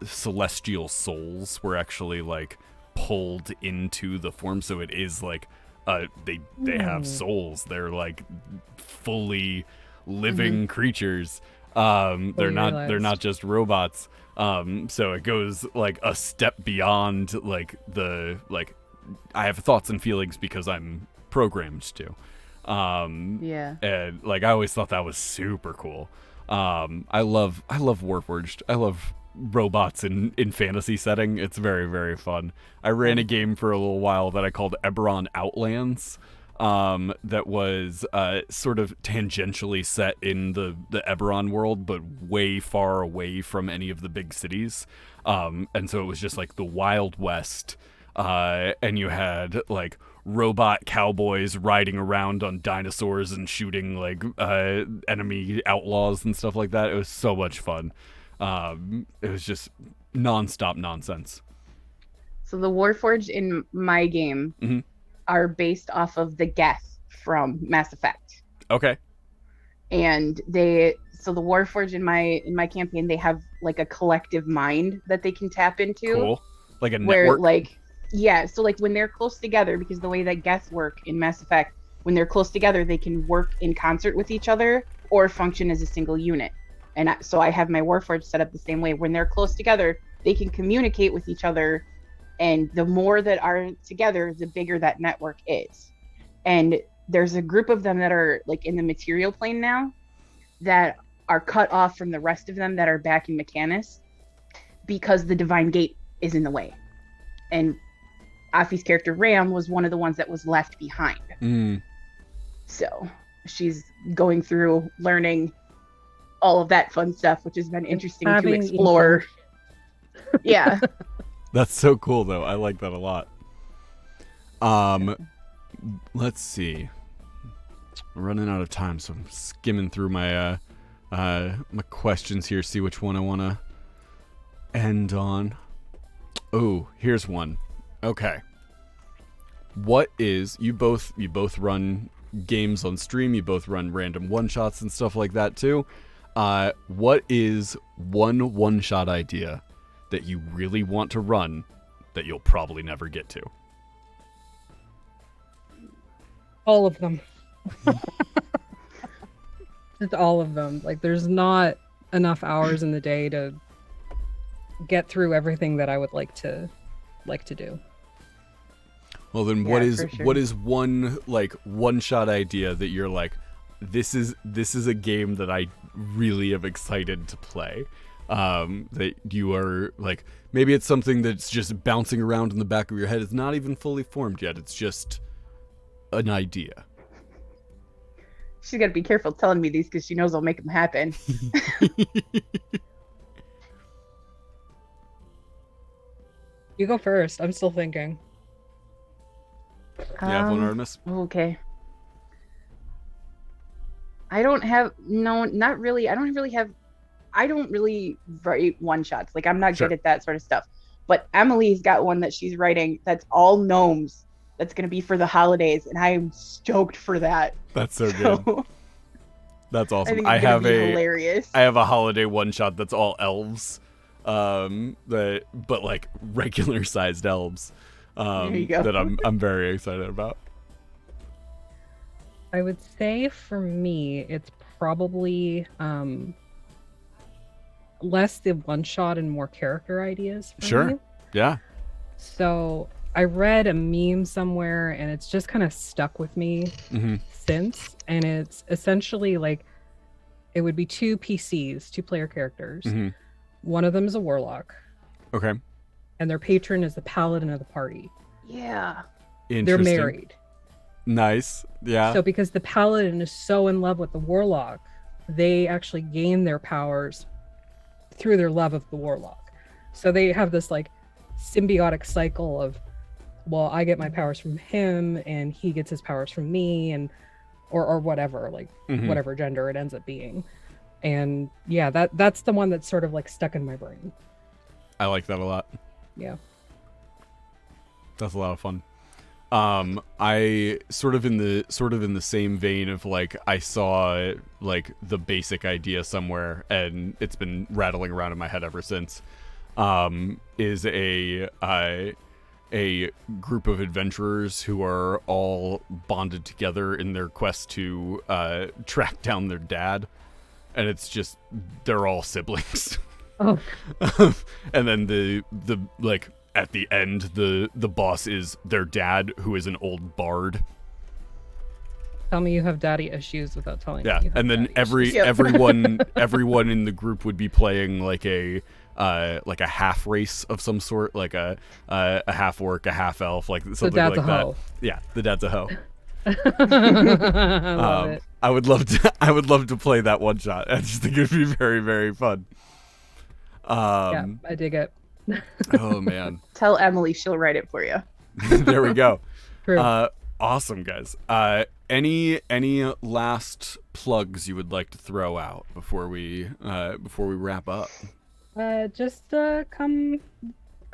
celestial souls were actually like pulled into the form, so it is like they have souls. They're like fully living creatures. They're not just robots. So it goes like a step beyond like I have thoughts and feelings because I'm programmed to. And like I always thought that was super cool. I love Warforged. I love robots in fantasy setting. It's very, very fun. I ran a game for a little while that I called Eberron Outlands. That was sort of tangentially set in the Eberron world, but way far away from any of the big cities. And so it was just like the Wild West. And you had like robot cowboys riding around on dinosaurs and shooting like enemy outlaws and stuff like that. It was so much fun. It was just nonstop nonsense. So the Warforged in my game are based off of the Geth from Mass Effect. Okay. And the Warforged in my campaign, they have like a collective mind that they can tap into. Cool. Like a where network. Like so like when they're close together, because the way that Geth work in Mass Effect, when they're close together, they can work in concert with each other or function as a single unit. And so I have my Warforged set up the same way. When they're close together, they can communicate with each other. And the more that are together, the bigger that network is. And there's a group of them that are like in the material plane now that are cut off from the rest of them that are back in Mechanus because the Divine Gate is in the way. And Afi's character Ram was one of the ones that was left behind. So she's going through learning all of that fun stuff, which has been interesting to explore. Yeah. That's so cool, though. I like that a lot. Let's see. I'm running out of time, so I'm skimming through my my questions here, see which one I want to end on. Oh, here's one. Okay. What is you both run games on stream? You both run random one-shots and stuff like that too. What is one shot idea that you really want to run that you'll probably never get to? All of them. Just all of them. Like there's not enough hours in the day to get through everything that I would like to do. Well then what is one shot idea that you're like, this is a game that I really am excited to play? That you are like, maybe it's something that's just bouncing around in the back of your head. It's not even fully formed yet. It's just an idea. She's got to be careful telling me these because she knows I'll make them happen. You go first. I'm still thinking. You have one, Artemis? Okay. I don't really write one shots. Like I'm not good at that sort of stuff. But Emily's got one that she's writing that's all gnomes. That's going to be for the holidays, and I am stoked for that. That's so good. That's awesome. I have hilarious. I have a holiday one shot that's all elves, but like regular sized elves. There you go. That I'm very excited about. I would say for me, it's probably less the one shot and more character ideas. For me. Yeah. So I read a meme somewhere and it's just kind of stuck with me since. And it's essentially like it would be two PCs, two player characters. One of them is a warlock. Okay. And their patron is the paladin of the party. Yeah. They're married. Nice. Yeah. So because the paladin is so in love with the warlock, they actually gain their powers through their love of the warlock. So they have this like symbiotic cycle of, well, I get my powers from him and he gets his powers from me, and or whatever, like whatever gender it ends up being. And yeah, that's the one that's sort of like stuck in my brain. I like that a lot. Yeah. That's a lot of fun. I sort of in the same vein of like I saw like the basic idea somewhere and it's been rattling around in my head ever since. Is a a group of adventurers who are all bonded together in their quest to track down their dad, and it's just they're all siblings. Oh. And then the like at the end the boss is their dad, who is an old bard. Tell me you have daddy issues without telling me. Yeah, You have and then daddy issues. everyone in the group would be playing like a half race of some sort, like a half orc, a half elf, like something dad's like a that. hoe. Yeah, the dad's a hoe. I love it. I would love to play that one shot. I just think it would be very, very fun. Yeah, I dig it. Oh man. Tell Emily, she'll write it for you. There we go. True. Awesome, guys. Any last plugs you would like to throw out before we wrap up? Just come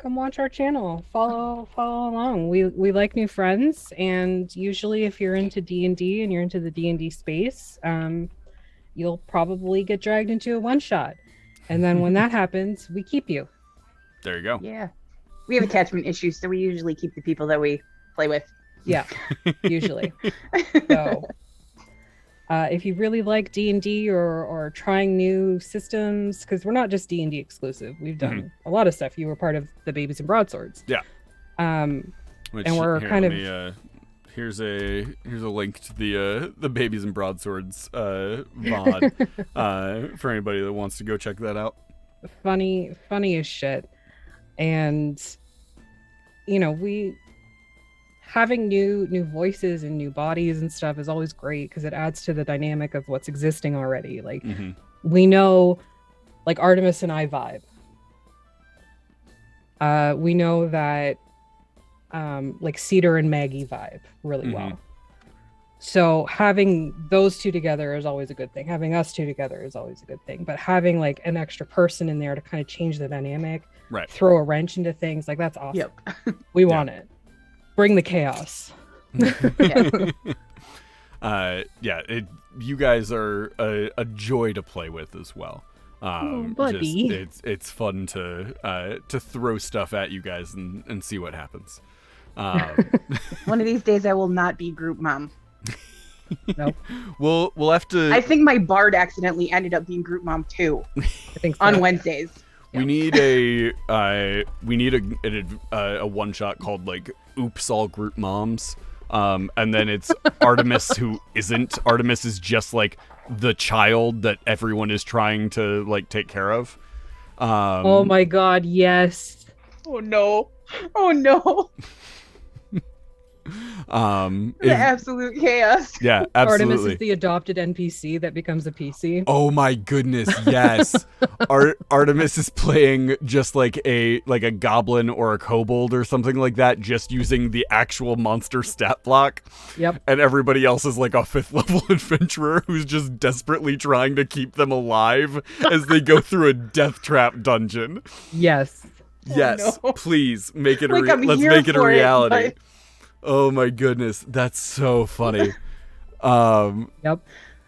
watch our channel. Follow along. We like new friends, and usually if you're into D&D and you're into the D&D space, you'll probably get dragged into a one-shot. And then when that happens, we keep you. There you go. Yeah. We have attachment issues, so we usually keep the people that we play with. Yeah, usually. So if you really like D&D or trying new systems, because we're not just D&D exclusive, we've done a lot of stuff. You were part of the Babies and Broadswords. Yeah. Which, and we're kind of here's a link to the Babies and Broadswords VOD for anybody that wants to go check that out. Funny as shit. And we having new voices and new bodies and stuff is always great because it adds to the dynamic of what's existing already. Like we know, like Artemis and I vibe. We know that like Cedar and Maggie vibe really well. So having those two together is always a good thing. Having us two together is always a good thing. But having like an extra person in there to kind of change the dynamic, right, throw a wrench into things, like that's awesome. Yep. We want it. Bring the chaos. You guys are a joy to play with as well. Buddy. It's fun to throw stuff at you guys and see what happens. One of these days I will not be group mom. Nope. We'll have to. I think my bard accidentally ended up being group mom too. I think so. On Wednesdays. We need a one shot called like Oops All Group Moms. And then it's Artemis who isn't. Artemis is just like the child that everyone is trying to like take care of. Oh my god, yes. Oh no. The absolute chaos. Yeah, absolutely. Artemis is the adopted NPC that becomes a PC. Oh my goodness, yes. Artemis is playing just like a goblin or a kobold or something like that, just using the actual monster stat block. Yep. And everybody else is like a 5th level adventurer who's just desperately trying to keep them alive as they go through a death trap dungeon. Yes. Yes, no. Please make it. Like, Let's make it a reality. Oh my goodness, that's so funny. Yep. Oh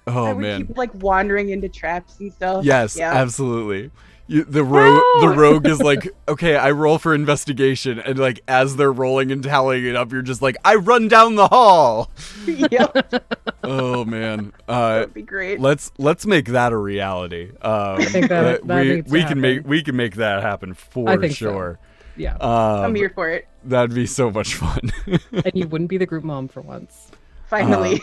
I would man. keep like wandering into traps and stuff. Yes, yeah. absolutely. The rogue is like, okay, I roll for investigation, and like as they're rolling and tallying it up, you're just like, I run down the hall. Yep. Oh man, That would be great. let's make that a reality. I think that we can make that happen for I think sure. So. Yeah. I'm here for it. That'd be so much fun. And you wouldn't be the group mom for once. Finally.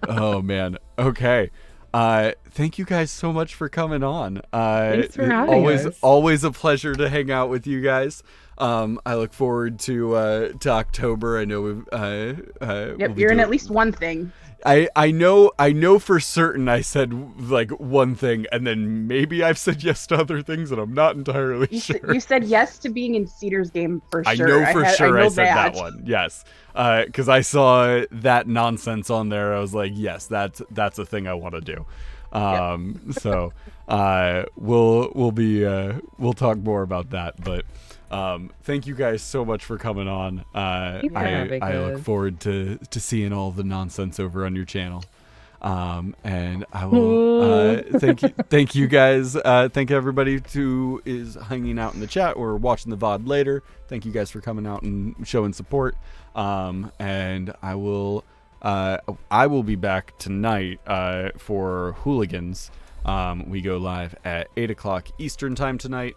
Oh man. Okay. Thank you guys so much for coming on. Thanks for having us. Always a pleasure to hang out with you guys. I look forward to October. I know we've Yep, you're in at least one thing. I know for certain I said like one thing, and then maybe I've said yes to other things, and I'm not entirely sure. You said yes to being in Cedar's game for sure. I know for sure I said that. that one. Yes, because I saw that nonsense on there. I was like, yes, that's a thing I want to do. So we'll talk more about that, but. Thank you guys so much for coming on. I look forward to seeing all the nonsense over on your channel. And I will thank you guys. Thank everybody who is hanging out in the chat or watching the VOD later. Thank you guys for coming out and showing support. And I will be back tonight for Hooligans. We go live at 8 o'clock Eastern time tonight.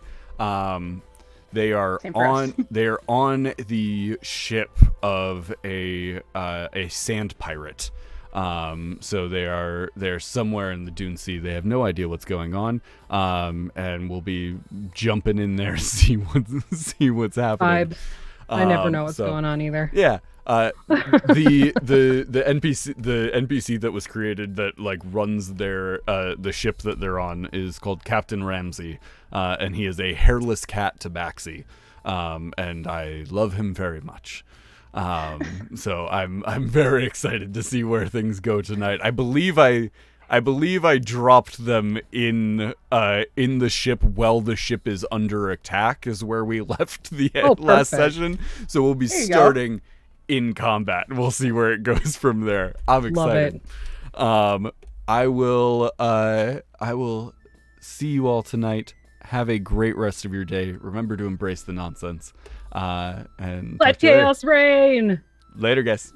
They are on the ship of a sand pirate. So they're somewhere in the Dune Sea. They have no idea what's going on. And we'll be jumping in there to see what's happening. Vibes. I never know what's going on either. Yeah. The NPC that was created that like runs their the ship that they're on is called Captain Ramsey, and he is a hairless cat tabaxi, and I love him very much. So I'm very excited to see where things go tonight. I believe I dropped them in the ship while the ship is under attack is where we left the last session. So we'll be starting in combat. We'll see where it goes from there. I'm excited. I will see you all tonight. Have a great rest of your day. Remember to embrace the nonsense. And let chaos reign. Later, guys.